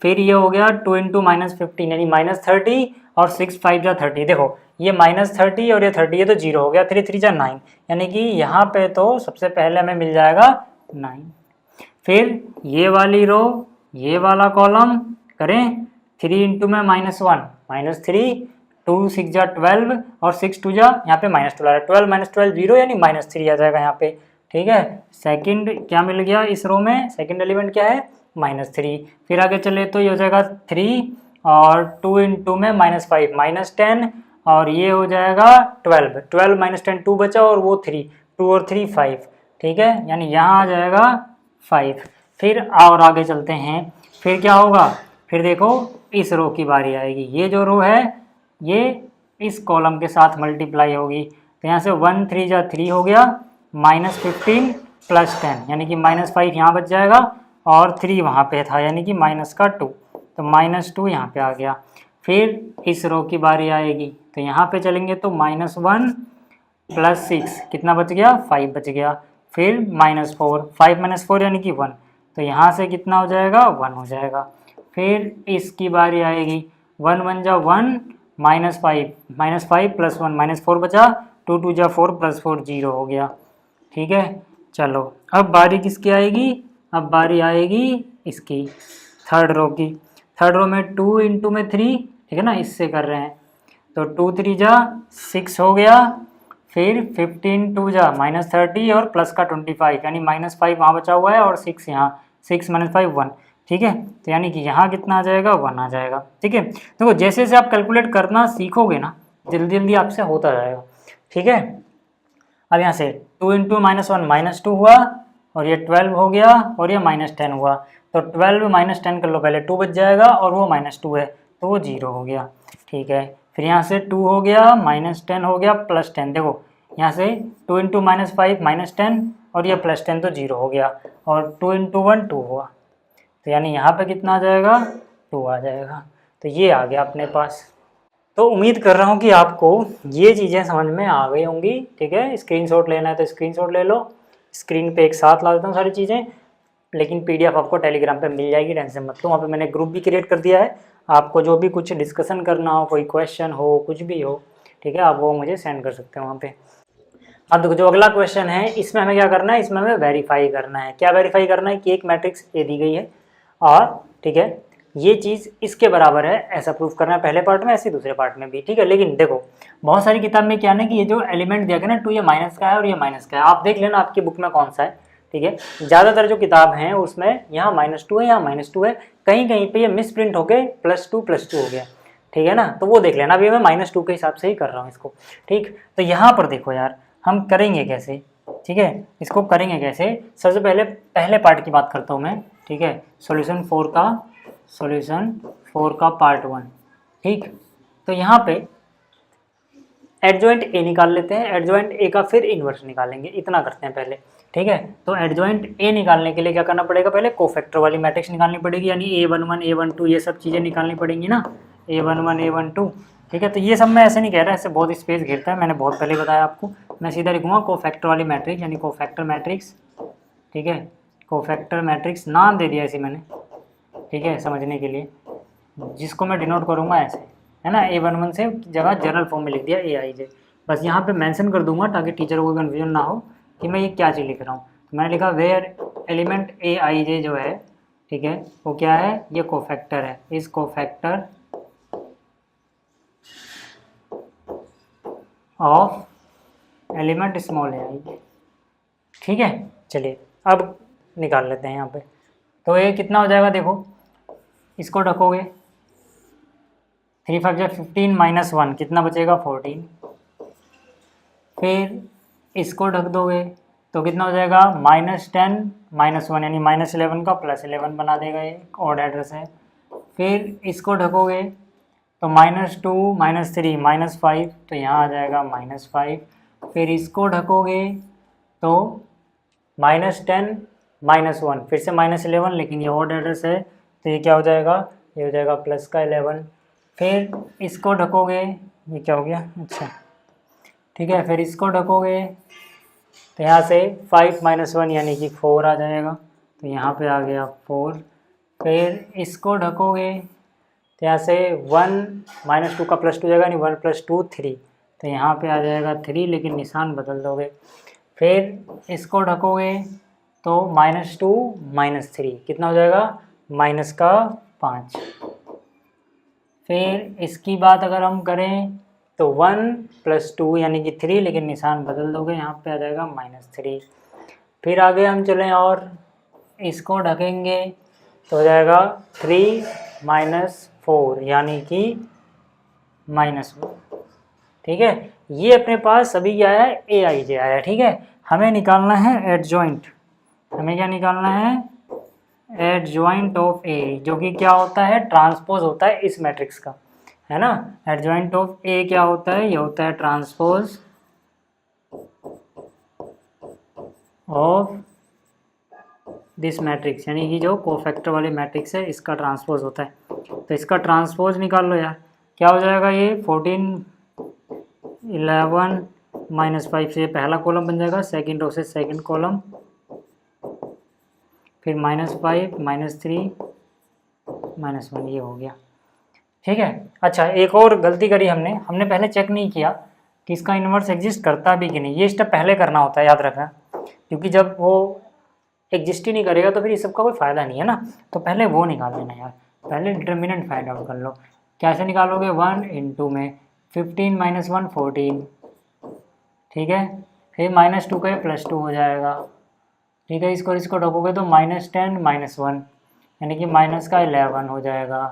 फिर ये हो गया 2 × -15 यानी -30 और 6 5 जा 30, देखो ये -30 और ये 30, ये तो 0 हो गया, 3 3 जा 9 यानी कि यहाँ पे तो सबसे पहले हमें मिल जाएगा 9, फिर ये वाली रो ये वाला कॉलम करें 3 × में -1 -3, 2 6 जा 12 और 6 2 जा यहाँ पे -12 आ रहा है, 12 - 12 0 यानी -3 आ जाएगा यहाँ पे, ठीक है। सेकंड क्या मिल गया इस रो में, सेकंड एलिमेंट क्या है -3, फिर आगे चले तो ये हो जाएगा 3 और 2 × में -5 -10 और ये हो जाएगा 12 12 - 10 2 बचा और वो 3 2 और 3 5, ठीक है, यानी यहाँ आ जाएगा 5। फिर और आगे चलते हैं, फिर क्या होगा, फिर देखो इस रो की बारी आएगी, ये जो रो है ये इस कॉलम के साथ मल्टीप्लाई होगी, तो यहाँ से 1 3 जा 3 हो गया, -15 + 10 यानी कि -5 यहाँ बच जाएगा और 3 वहाँ पे था यानी कि -2, तो -2 यहाँ पे आ गया। फिर इस रो की बारी आएगी, तो यहाँ पे चलेंगे तो -1 + 6 कितना बच गया 5 बच गया, फिर -4 5 - 4 यानी कि 1, तो यहाँ से कितना हो जाएगा 1 हो जाएगा। फिर इसकी बारी आएगी 1 1 जा 1 -5 + 1 -4 बचा, 2 2 जा 4 + 4 0 हो गया, ठीक है। चलो अब बारी किसकी आएगी, अब बारी आएगी इसकी थर्ड रो की, थर्ड रो में 2 × में 3, ठीक है ना, इससे कर रहे हैं, तो 2 3 जा 6 हो गया, फिर 15 2 जा -30 और प्लस का 25 यानी -5 वहाँ बचा हुआ है और 6 यहाँ, 6 - 5 1, ठीक है। तो यानी कि यहाँ कितना आ जाएगा 1 आ जाएगा, ठीक है। देखो जैसे जैसे आप कैलकुलेट करना सीखोगे ना जल्दी जल्दी आपसे होता जाएगा, ठीक है। अब यहाँ से 2 × -1 -2 हुआ और ये 12 हो गया और ये -10 हुआ। तो 12 माइनस 10 कर लो पहले, 2 बच जाएगा और वो -2 है तो वो 0 हो गया। ठीक है, फिर यहाँ से 2 हो गया, -10 हो गया, +10। देखो यहाँ से 2 × -5 -10 और ये +10 तो 0 हो गया, और 2 × 1 2 हुआ, तो यानी यहाँ पे कितना आ जाएगा, 2 आ जाएगा। तो ये आ गया अपने पास। तो उम्मीद कर रहा हूँ कि आपको ये चीज़ें समझ में आ गई होंगी। ठीक है, स्क्रीनशॉट लेना है तो स्क्रीनशॉट ले लो, स्क्रीन पे एक साथ ला देता हूँ सारी चीज़ें, लेकिन पीडीएफ आपको टेलीग्राम पे मिल जाएगी, टेंशन मत लो। वहाँ पे मैंने ग्रुप भी क्रिएट कर दिया है, आपको जो भी कुछ डिस्कशन करना हो, कोई क्वेश्चन हो, कुछ भी हो, ठीक है, आप वो मुझे सेंड कर सकते हो वहाँ पे। अब देखो जो अगला क्वेश्चन है, इसमें हमें क्या करना है, इसमें हमें वेरीफाई करना है। क्या वेरीफाई करना है कि एक मैट्रिक्स ए दी गई है और ठीक है ये चीज़ इसके बराबर है, ऐसा प्रूफ करना है पहले पार्ट में, ऐसे दूसरे पार्ट में भी। ठीक है, लेकिन देखो बहुत सारी किताब में क्या है ना कि ये जो एलिमेंट दिया गया ना 2 ये माइनस का है और ये माइनस का है, आप देख लेना आपकी बुक में कौन सा है। ठीक है, ज़्यादातर जो किताब हैं उसमें यहाँ -2 है, यहाँ -2 है, कहीं कहीं पे ये मिस प्रिंट होके +2 हो गया। ठीक है ना, तो वो देख लेना। अभी मैं -2 के हिसाब से ही कर रहा हूँ इसको। ठीक, तो यहाँ पर देखो यार हम करेंगे कैसे। ठीक है, इसको करेंगे कैसे, सबसे पहले पार्ट की बात करता हूँ मैं। ठीक है, सॉल्यूशन 4 का पार्ट 1। ठीक, तो यहाँ पे एडजॉइंट ए निकाल लेते हैं, एडजॉइंट ए का फिर इन्वर्स निकालेंगे, इतना करते हैं पहले। ठीक है, तो एडजॉइंट ए निकालने के लिए क्या करना पड़ेगा, पहले कोफैक्टर वाली मैट्रिक्स निकालनी पड़ेगी, यानी A11 A12 ये सब चीज़ें निकालनी पड़ेंगी ना, A11 A12। ठीक है, तो ये सब मैं ऐसे नहीं कह रहा, ऐसे बहुत स्पेस घेरता है, मैंने बहुत पहले बताया आपको। मैं सीधा लिखूँगा कोफैक्टर वाली मैट्रिक्स, यानी कोफैक्टर मैट्रिक्स। ठीक है, कोफैक्टर मैट्रिक्स नाम दे दिया ऐसे मैंने, ठीक है, समझने के लिए, जिसको मैं डिनोट करूँगा ऐसे, है ना, A11 से जगह जनरल फॉर्म में लिख दिया AIJ। बस यहाँ पे मेंशन कर दूंगा ताकि टीचर को कन्फ्यूजन ना हो कि मैं ये क्या चीज़ लिख रहा हूँ। तो मैंने लिखा वेयर एलिमेंट AIJ जो है, ठीक है, वो क्या है, ये कोफैक्टर है, इस cofactor of element small ai। ठीक है, चलिए अब निकाल लेते हैं यहाँ पे। तो ये कितना हो जाएगा, देखो इसको ढकोगे, 3 5 जा 15 -1 कितना बचेगा, 14। फिर इसको ढक दोगे तो कितना हो जाएगा, -10 -1 यानी -11 का +11 बना देगा, ये ऑड एड्रेस है। फिर इसको ढकोगे तो -2 -3 -5, तो यहाँ आ जाएगा -5। फिर इसको ढकोगे तो -10 -1 फिर से -11, लेकिन ये ऑड एड्रेस है तो ये क्या हो जाएगा, ये हो जाएगा +11। फिर इसको ढकोगे, ये क्या हो गया, अच्छा ठीक है, फिर इसको ढकोगे तो यहाँ से 5 -1 यानी कि 4 आ जाएगा, तो यहाँ पे आ गया 4। फिर इसको ढकोगे तो यहाँ से 1 -2 का +2 जाएगा, नहीं 1 + 2 3, तो यहाँ पे आ जाएगा 3, लेकिन निशान बदल दोगे। फिर इसको ढकोगे तो -2 -3 कितना हो जाएगा, -5। फिर इसकी बात अगर हम करें तो 1 + 2 यानी कि 3, लेकिन निशान बदल दोगे, यहाँ पे आ जाएगा -3। फिर आगे हम चलें और इसको ढकेंगे तो हो जाएगा 3 - 4 यानी कि -1। ठीक है, ये अपने पास अभी क्या है, AIJ आया। ठीक है, हमें निकालना है एडजॉइंट, हमें क्या निकालना है, एडजॉइंट ऑफ ए, जो कि क्या होता है, ट्रांसपोज होता है इस मैट्रिक्स का, है ना। एडजॉइंट ऑफ ए क्या होता है, ये होता है ट्रांसपोज ऑफ दिस मैट्रिक्स, यानी कि जो कोफैक्टर वाली मैट्रिक्स है इसका ट्रांसपोज होता है। तो इसका ट्रांसपोज निकाल लो यार, क्या हो जाएगा, ये 14 11 -5 से पहला कॉलम बन जाएगा, सेकंड रो से सेकंड कॉलम, फिर -5 -3 -1, ये हो गया। ठीक है, अच्छा एक और गलती करी हमने पहले चेक नहीं किया कि इसका इन्वर्स एग्जिस्ट करता भी कि नहीं, ये स्टेप पहले करना होता है, याद रखना, क्योंकि जब वो एग्जिस्ट ही नहीं करेगा तो फिर इस सब का कोई फ़ायदा नहीं है ना। तो पहले वो निकाल लेना यार, पहले डिटर्मिनेंट फाइंड आउट कर लो। कैसे निकालोगे, 1 × में 15 - 1 14, ठीक है, फिर -2 का +2 हो जाएगा। ठीक है, इसको ढकोगे तो -10 -1 यानी कि -11 हो जाएगा।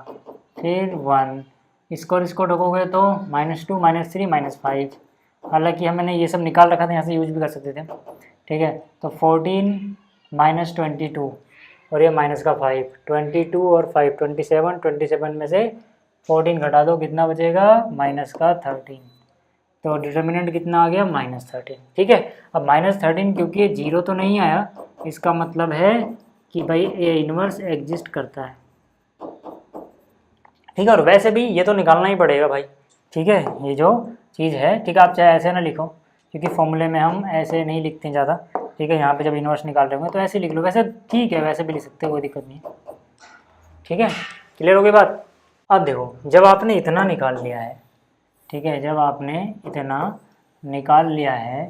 फिर 1, इसको ढकोगे तो -2 -3 -5, हालांकि हमने ये सब निकाल रखा था, यहाँ से यूज भी कर सकते थे। ठीक है, तो 14 -22 और ये माइनस का 5, 22 और 5 27, 27 में से 14 घटा दो, कितना बचेगा माइनस का 13। तो डिटर्मिनेंट कितना आ गया -13। ठीक है, अब -13 क्योंकि ये जीरो तो नहीं आया, इसका मतलब है कि भाई ए इनवर्स एग्जिस्ट करता है। ठीक है, और वैसे भी ये तो निकालना ही पड़ेगा भाई। ठीक है, ये जो चीज़ है, ठीक है, आप चाहे ऐसे ना लिखो क्योंकि फॉर्मूले में हम ऐसे नहीं लिखते हैं ज़्यादा। ठीक है, यहाँ पे जब इनवर्स निकाल रहे होंगे तो ऐसे लिख लो, वैसे ठीक है, वैसे भी लिख सकते हो, कोई दिक्कत नहीं है। ठीक है, क्लियर हो गई बात। अब देखो, जब आपने इतना निकाल लिया है, ठीक है, जब आपने इतना निकाल लिया है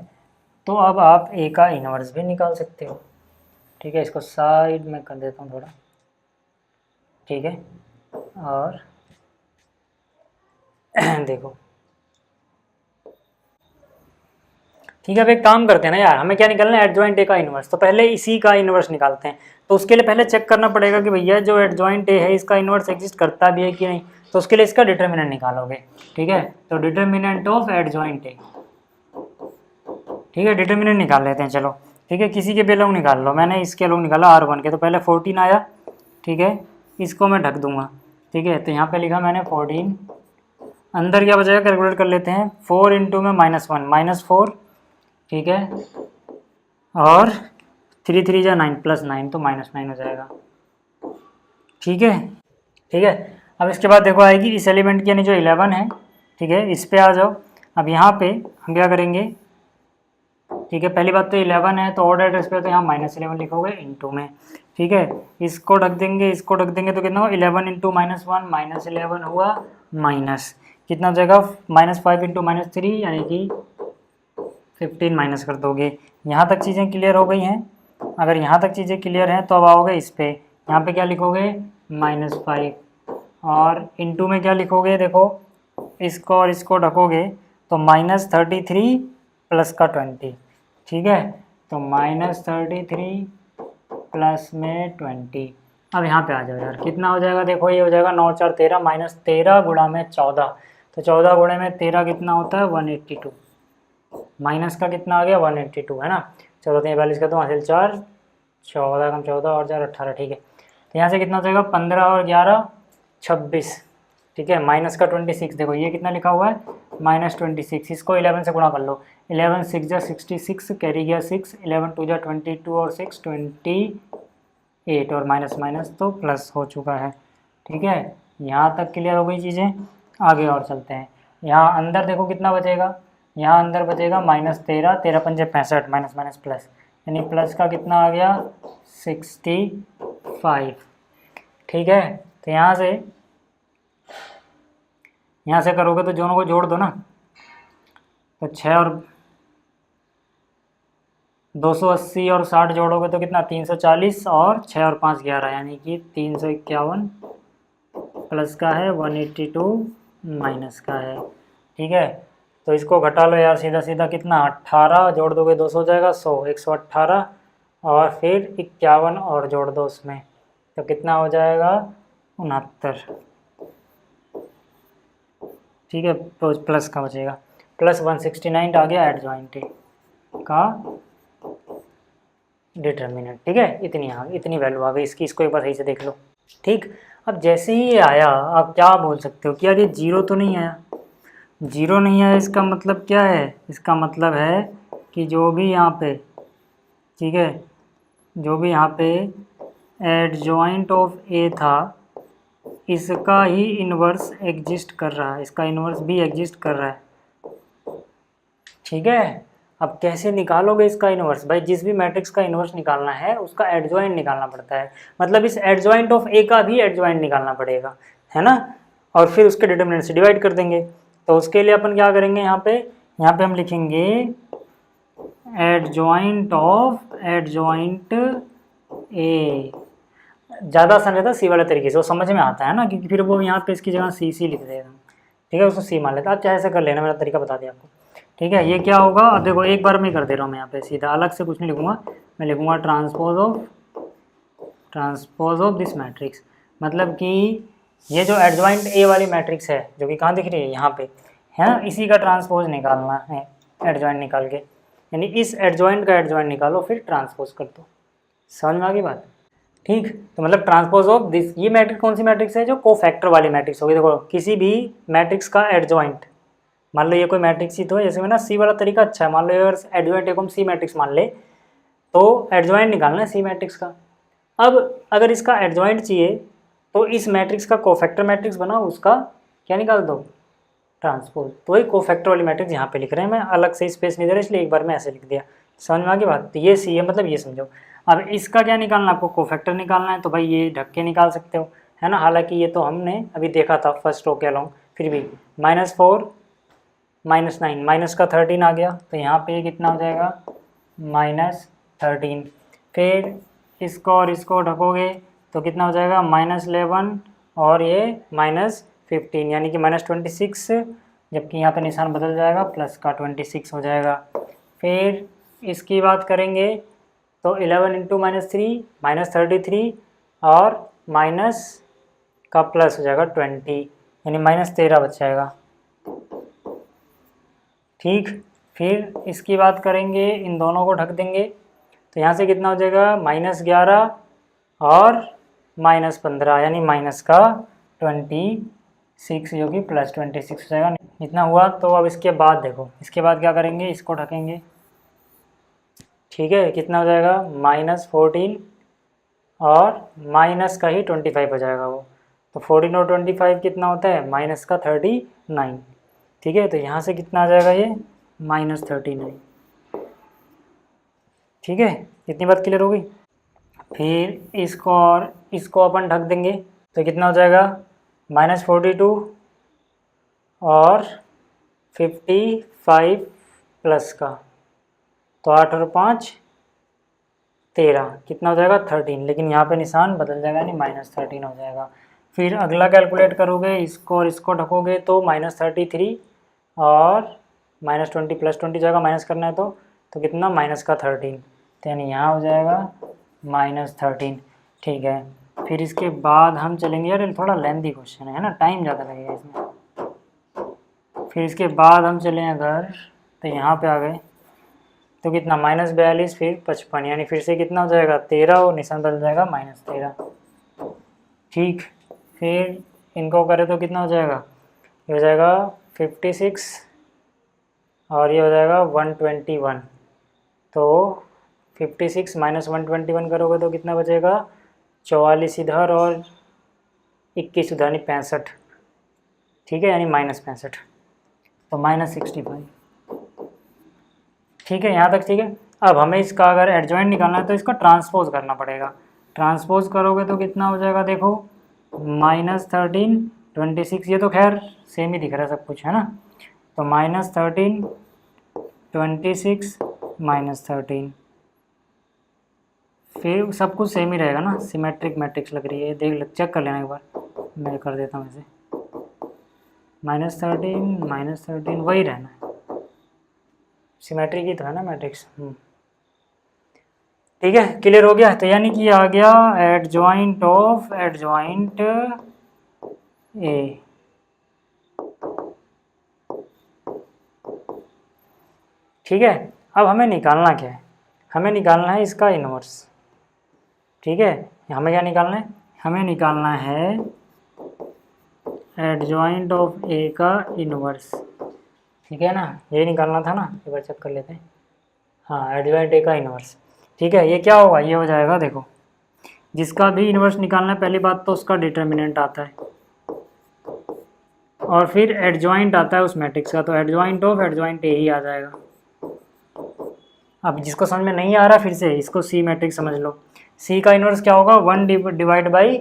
तो अब आप ए का इनवर्स भी निकाल सकते हो। ठीक है, इसको साइड में कर देता हूँ थोड़ा। ठीक है, और देखो, ठीक है, अब एक काम करते हैं ना यार, हमें क्या निकालना है, एडजॉइंट ए का इनवर्स। तो पहले इसी का इनवर्स निकालते हैं। तो उसके लिए पहले चेक करना पड़ेगा कि भैया जो एडजॉइंट ए है इसका इनवर्स एग्जिस्ट करता भी है कि नहीं। तो उसके लिए इसका डिटर्मिनेंट निकालोगे। ठीक है, तो डिटर्मिनेंट ऑफ एडजॉइंट ए, ठीक है, डिटर्मिनेंट निकाल लेते हैं, चलो। ठीक है, किसी के भी लोग निकाल लो, मैंने इसके लोग निकाला R1 के, तो पहले 14 आया। ठीक है, इसको मैं ढक दूंगा। ठीक है, तो यहाँ पे लिखा मैंने 14, अंदर क्या बचेगा कैलकुलेट कर लेते हैं। 4 इंटू में -1 -4, ठीक है, और 3 3 जा 9 +9 तो -9 हो जाएगा। ठीक है, ठीक है, अब इसके बाद देखो आएगी इस एलिमेंट की, यानी जो 11 है। ठीक है, इस पे आ जाओ। अब यहाँ पे हम क्या करेंगे, ठीक है, पहली बात तो 11 है तो ऑर्डर एड्रेस पे तो यहाँ -11 लिखोगे इंटू में। ठीक है, इसको ढक देंगे, इसको ढक देंगे, तो कितना हो 11 इंटू -1 -11 हुआ माइनस, कितना हो जाएगा -5 इंटू -3 यानी कि 15 माइनस कर दोगे। यहाँ तक चीज़ें क्लियर हो गई हैं। अगर यहाँ तक चीज़ें क्लियर हैं तो अब आओगे इस पे, यहाँ पे क्या लिखोगे -5 और इंटू में क्या लिखोगे, देखो इसको और इसको ढकोगे तो -33 प्लस का 20। ठीक है, तो -33 प्लस में 20। अब यहाँ पे आ जाओ यार, कितना हो जाएगा, देखो ये हो जाएगा 9 4 13 -13 गुणा में 14, तो 14 गुणे में 13 कितना होता है 182, माइनस का कितना आ गया 182 है ना। 14 43 का तो हासिल 4, 14 कम 14 और 4 18। ठीक है, तो यहाँ से कितना हो जाएगा 15 और 11 26। ठीक है, माइनस का 26, देखो ये कितना लिखा हुआ है -26, इसको 11 से गुणा कर लो। 11 6 जा 66, कैरी गया 6, 11 2 जा 22 और 6 28 और माइनस माइनस तो प्लस हो चुका है। ठीक है, यहाँ तक क्लियर हो गई चीज़ें। आगे और चलते हैं, यहाँ अंदर देखो कितना बचेगा, यहाँ अंदर बचेगा -13, 13 पंजे 65, माइनस माइनस प्लस, यानी प्लस का कितना आ गया 65। ठीक है, तो यहाँ से करोगे तो दोनों को जोड़ दो ना, तो 6 और 280 और 60 जोड़ोगे तो कितना 340 और 6 और 5 11, यानी कि 351 प्लस का है 182 माइनस का है। ठीक है, तो इसको घटा लो यार, सीधा सीधा कितना 18 जोड़ दोगे 200 हो जाएगा 100, 118 और फिर 51 और जोड़ दो उसमें, तो कितना हो जाएगा 69। ठीक है, तो प्लस का बचेगा प्लस 169 आ गया एडजॉइंट का डिटर्मिनेंट। ठीक है, इतनी वैल्यू आ गई इसकी, इसको एक बार सही से देख लो। ठीक, अब जैसे ही ये आया आप क्या बोल सकते हो कि यार ये जीरो तो नहीं आया। जीरो नहीं आया इसका मतलब क्या है, इसका मतलब है कि जो भी यहाँ पे, ठीक है, जो भी यहाँ पे एडजॉइंट ऑफ ए था इसका ही इन्वर्स एग्जिस्ट कर रहा है, इसका इन्वर्स भी एग्जिस्ट कर रहा है। ठीक है, अब कैसे निकालोगे इसका इन्वर्स, भाई जिस भी मैट्रिक्स का इन्वर्स निकालना है उसका एडजॉइंट निकालना पड़ता है, मतलब इस एडजॉइंट ऑफ ए का भी एडजॉइंट निकालना पड़ेगा, है ना, और फिर उसके डिटर्मिनेंट से डिवाइड कर देंगे। तो उसके लिए अपन क्या करेंगे, यहाँ पे हम लिखेंगे एडजॉइंट ऑफ एडजॉइंट ए। ज़्यादा आसान रहता है सी वाले तरीके से, वो समझ में आता है ना, क्योंकि फिर वो यहाँ पे इसकी जगह सी लिख देगा। ठीक है, उसको सी मान लेता है, आप चाहे ऐसा कर लेना, मेरा तरीका बता दिया आपको। ठीक है, ये क्या होगा, अब देखो एक बार मैं कर दे रहा हूँ, मैं यहाँ पे सीधा अलग से कुछ नहीं लिखूंगा, मैं लिखूंगा ट्रांसपोज ऑफ दिस मैट्रिक्स, मतलब कि ये जो एडजॉइंट ए वाली मैट्रिक्स है जो कि कहाँ दिख रही है यहाँ पे, है ना, इसी का ट्रांसपोज निकालना है एडजॉइंट निकाल के, यानी इस एडजॉइंट का एडजॉइंट निकालो फिर ट्रांसपोज कर दो, समझ में आ गई बात। ठीक, तो मतलब ट्रांसपोज ऑफ दिस, ये मैट्रिक्स कौन सी मैट्रिक्स है, जो कोफैक्टर वाली मैट्रिक्स होगी। देखो किसी भी मैट्रिक्स का एडजॉइंट, मान लो ये कोई मैट्रिक्स ही तो है, जैसे में ना सी वाला तरीका अच्छा है, मान लो अगर एडजॉइंट एक हम सी मैट्रिक्स मान ले, तो एडजॉइंट निकालना है सी मैट्रिक्स का। अब अगर इसका एडजॉइंट चाहिए तो इस मैट्रिक्स का कोफैक्टर मैट्रिक्स बनाओ, उसका क्या निकाल दो, ट्रांसपोज। तो वही कोफैक्टर वाली मैट्रिक्स यहाँ पे लिख रहे हैं, मैं अलग से स्पेस नहीं दे रहा इसलिए एक बार में ऐसे लिख दिया। समझ में आ गई बात। तो ये सी है, मतलब ये समझो। अब इसका क्या निकालना, आपको कोफैक्टर निकालना है, तो भाई ये ढक के निकाल सकते हो, है ना। हालांकि ये तो हमने अभी देखा था फर्स्ट रो के अलोंग, फिर भी -4 -9 माइनस का 13 आ गया, तो यहाँ पे कितना हो जाएगा -13। फिर इसको और इसको ढकोगे तो कितना हो जाएगा -11 और ये -15, यानी कि -26, जबकि यहाँ पे निशान बदल जाएगा, प्लस का 26 हो जाएगा। फिर इसकी बात करेंगे तो 11 इंटू -3 -33 और माइनस का प्लस हो जाएगा 20, यानी -13 बच जाएगा। ठीक, फिर इसकी बात करेंगे, इन दोनों को ढक देंगे, तो यहाँ से कितना हो जाएगा -11 और -15, यानी माइनस का 26, जो कि +26 हो जाएगा। इतना हुआ। तो अब इसके बाद देखो, इसके बाद क्या करेंगे, इसको ढकेंगे। ठीक है, कितना हो जाएगा -14 और माइनस का ही 25 हो जाएगा वो। तो 14 और 25 कितना होता है, माइनस का 39। ठीक है, तो यहाँ से कितना आ जाएगा ये -39। ठीक है, इतनी बात क्लियर हो गई। फिर इसको और इसको अपन ढक देंगे, तो कितना हो जाएगा -42 और 55 प्लस का, तो 8 और 5 13, कितना हो जाएगा 13, लेकिन यहाँ पे निशान बदल जाएगा, यानी -13 हो जाएगा। फिर अगला कैलकुलेट करोगे, इसको और इसको ढकोगे तो -33 और -20 +20 जाएगा, माइनस करना है तो कितना -13, तो यानी यहाँ हो जाएगा -13। ठीक है, फिर इसके बाद हम चलेंगे, यार थोड़ा लेंथी क्वेश्चन है ना, टाइम ज़्यादा लगेगा इसमें। फिर इसके बाद हम चलें अगर, तो यहाँ पे आ गए तो कितना -42 फिर 55, यानी फिर से कितना हो जाएगा 13 और निशान बदल जाएगा -13। ठीक, फिर इनको करें तो कितना हो जाएगा, ये हो जाएगा 56 और ये हो जाएगा 121, तो 56 -121 करोगे तो कितना बचेगा 44 इधर और 21 उधर, यानी 65। ठीक है, यानी -65, तो -65। ठीक है, यहाँ तक ठीक है। अब हमें इसका अगर एडजॉइंट निकालना है तो इसका ट्रांसपोज करना पड़ेगा। ट्रांसपोज करोगे तो कितना हो जाएगा, देखो -13 26, ये तो खैर सेम ही दिख रहा है सब कुछ, है ना। तो -13 26 -13, फिर सब कुछ सेम ही रहेगा ना, सिमेट्रिक मैट्रिक्स लग रही है, देख चेक कर लेना एक बार, मैं कर देता हूँ इसे। -13 -13 वही रहना है, सिमेट्रिक ही तो है ना मैट्रिक्स। ठीक है, क्लियर हो गया। तो यानी कि आ गया एडजॉइंट ऑफ एडजॉइंट ए। ठीक है, अब हमें निकालना क्या है, हमें निकालना है इसका इन्वर्स। ठीक है, हमें क्या निकालना है, हमें निकालना है एडजॉइंट ऑफ ए का इन्वर्स। ठीक है ना, ये निकालना था ना, एक बार चेक कर लेते हैं। हाँ, एडजॉइंट ए का इन्वर्स। ठीक है, ये क्या होगा, ये हो जाएगा, देखो जिसका भी इन्वर्स निकालना है, पहली बात तो उसका डिटर्मिनेंट आता है और फिर एडजॉइंट आता है उस मैट्रिक्स का, तो एडजॉइंट ऑफ एडजॉइंट ए ही आ जाएगा। अब जिसको समझ में नहीं आ रहा, फिर से इसको सी मैट्रिक्स समझ लो। सी का इन्वर्स क्या होगा, 1 divide by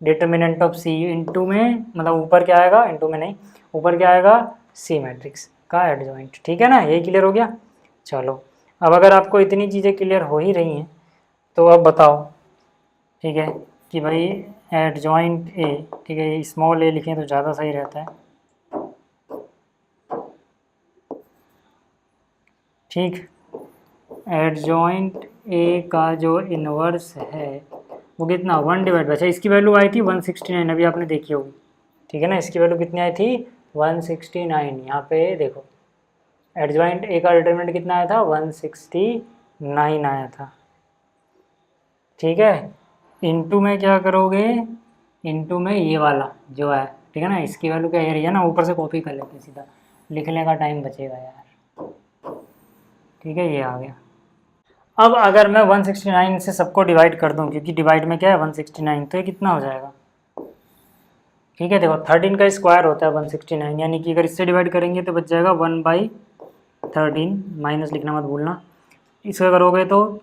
determinant of C, into में मतलब ऊपर क्या आएगा, इंटू में नहीं, ऊपर क्या आएगा सी मैट्रिक्स का एडजॉइंट। ठीक है ना, ये क्लियर हो गया। चलो, अब अगर आपको इतनी चीज़ें क्लियर हो ही रही हैं तो अब बताओ, ठीक है, कि भाई एडजॉइंट ए, ठीक है, स्मॉल ए लिखें तो ज़्यादा सही रहता है। ठीक, एडजॉइंट ए का जो इन्वर्स है वो कितना, 1 डिवाइड बाई, अच्छा इसकी वैल्यू आई थी 169, अभी आपने देखी होगी। ठीक है ना, इसकी वैल्यू कितनी आई थी 169, यहाँ पे देखो एडजॉइंट ए का डिटरमिनेंट कितना आया था 169 आया था। ठीक है। इनटू में क्या करोगे, इनटू में ये वाला जो है, ठीक है ना, इसकी वैल्यू क्या है ना, ऊपर से कॉपी कर लेते सीधा, लिखने का टाइम बचेगा यार। ठीक है, ये आ गया। अब अगर मैं 169 से सबको डिवाइड कर दूं, क्योंकि डिवाइड में क्या है 169, तो ये कितना हो जाएगा। ठीक है, देखो 13 का स्क्वायर होता है 169, यानी कि अगर इससे डिवाइड करेंगे तो बच जाएगा 1/13, माइनस लिखना मत भूलना। इसका करोगे तो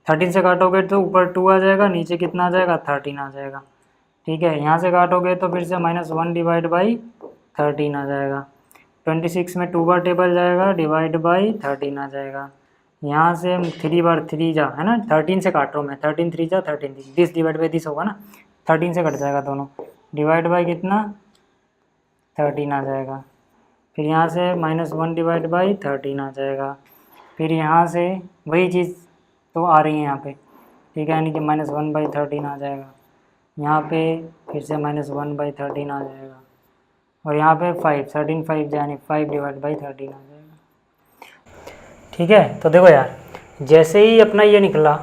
13 से काटोगे तो ऊपर 2 आ जाएगा, नीचे कितना आ जाएगा 13 आ जाएगा। ठीक है, यहाँ से काटोगे तो फिर से -1/13 आ जाएगा। 26 में 2 बार टेबल जाएगा, डिवाइड बाई 13 आ जाएगा। यहाँ से 3 बार 3 जा है ना, 13 से काट रहा हूँ मैं, 13 3 जा 13, दिस डिवाइड बाई दिस होगा ना, 13 से कट जाएगा दोनों, डिवाइड बाई कितना 13 आ जाएगा। फिर यहाँ से -1/13 आ जाएगा। फिर यहाँ से वही चीज़ तो आ रही है यहाँ पे, ठीक है, यानी कि -1/13 आ जाएगा। यहाँ पे फिर से -1/13 आ जाएगा, और यहाँ पे 13 5 यानी 5/13 आ जाएगा। ठीक है, तो देखो यार, जैसे ही अपना ये निकला,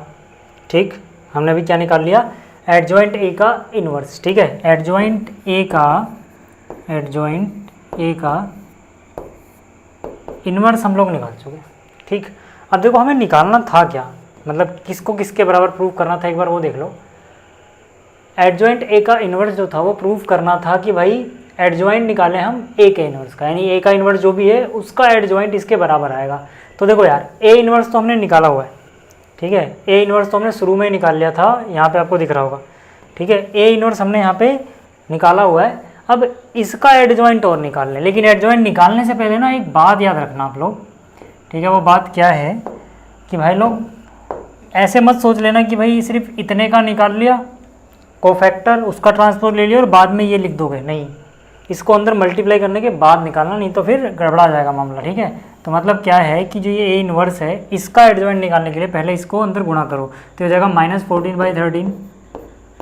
ठीक, हमने भी क्या निकाल लिया, एडजॉइंट ए का इन्वर्स। ठीक है, एडजॉइंट ए का इन्वर्स हम लोग निकाल चुके। ठीक, अब देखो हमें निकालना था क्या, मतलब किसको किसके बराबर प्रूव करना था, एक बार वो देख लो। एडजॉइंट ए का इन्वर्स जो था वो प्रूव करना था कि भाई एडजॉइंट निकालें हम ए के इन्वर्स का, यानी ए का इन्वर्स जो भी है उसका एडजॉइंट इसके बराबर आएगा। तो देखो यार, ए इन्वर्स तो हमने निकाला हुआ है। ठीक है, ए इन्वर्स तो हमने शुरू में ही निकाल लिया था, यहाँ पे आपको दिख रहा होगा। ठीक है, ए इन्वर्स हमने यहाँ पे निकाला हुआ है। अब इसका एडजॉइंट और निकाल लें, लेकिन एडजॉइंट निकालने से पहले ना एक बात याद रखना आप लोग। ठीक है, वो बात क्या है कि भाई लोग ऐसे मत सोच लेना कि भाई सिर्फ इतने का निकाल लिया कोफैक्टर, उसका ट्रांसपोज ले लिया और बाद में ये लिख दोगे, नहीं, इसको अंदर मल्टीप्लाई करने के बाद निकालना, नहीं तो फिर गड़बड़ा जाएगा मामला। ठीक है, तो मतलब क्या है कि जो ये ए इन्वर्स है इसका एडजॉइंट निकालने के लिए पहले इसको अंदर गुणा करो, तो हो जाएगा -14/13।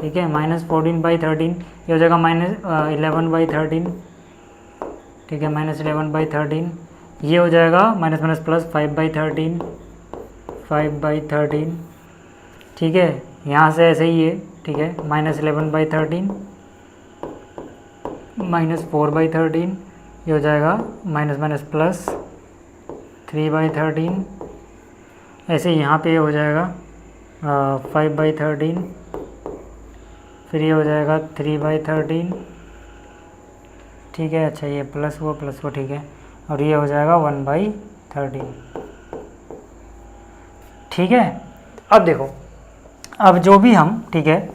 ठीक है, -14/13, ये हो जाएगा -11/13। ठीक है, -11/13, ये हो जाएगा ++ 5/13। ठीक है, यहाँ से ऐसे ही है। ठीक है, -11/13 -4/13, ये हो जाएगा -3/13। ऐसे यहाँ पे हो जाएगा 5/13, फिर ये हो जाएगा 3/13। ठीक है, अच्छा ये प्लस वो, ठीक है, और ये हो जाएगा 1/13। ठीक है, अब देखो, अब जो भी हम, ठीक है,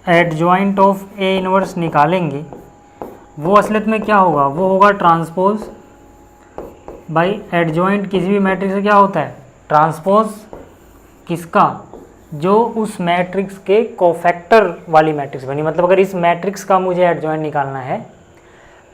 एडजॉइंट ऑफ ए इन्वर्स निकालेंगे वो असलियत में क्या होगा, वो होगा ट्रांसपोज बाई एडजॉइंट। किसी भी मैट्रिक्स से क्या होता है, ट्रांसपोज किसका, जो उस मैट्रिक्स के कोफैक्टर वाली मैट्रिक्स बनी। मतलब अगर इस मैट्रिक्स का मुझे एडजॉइंट निकालना है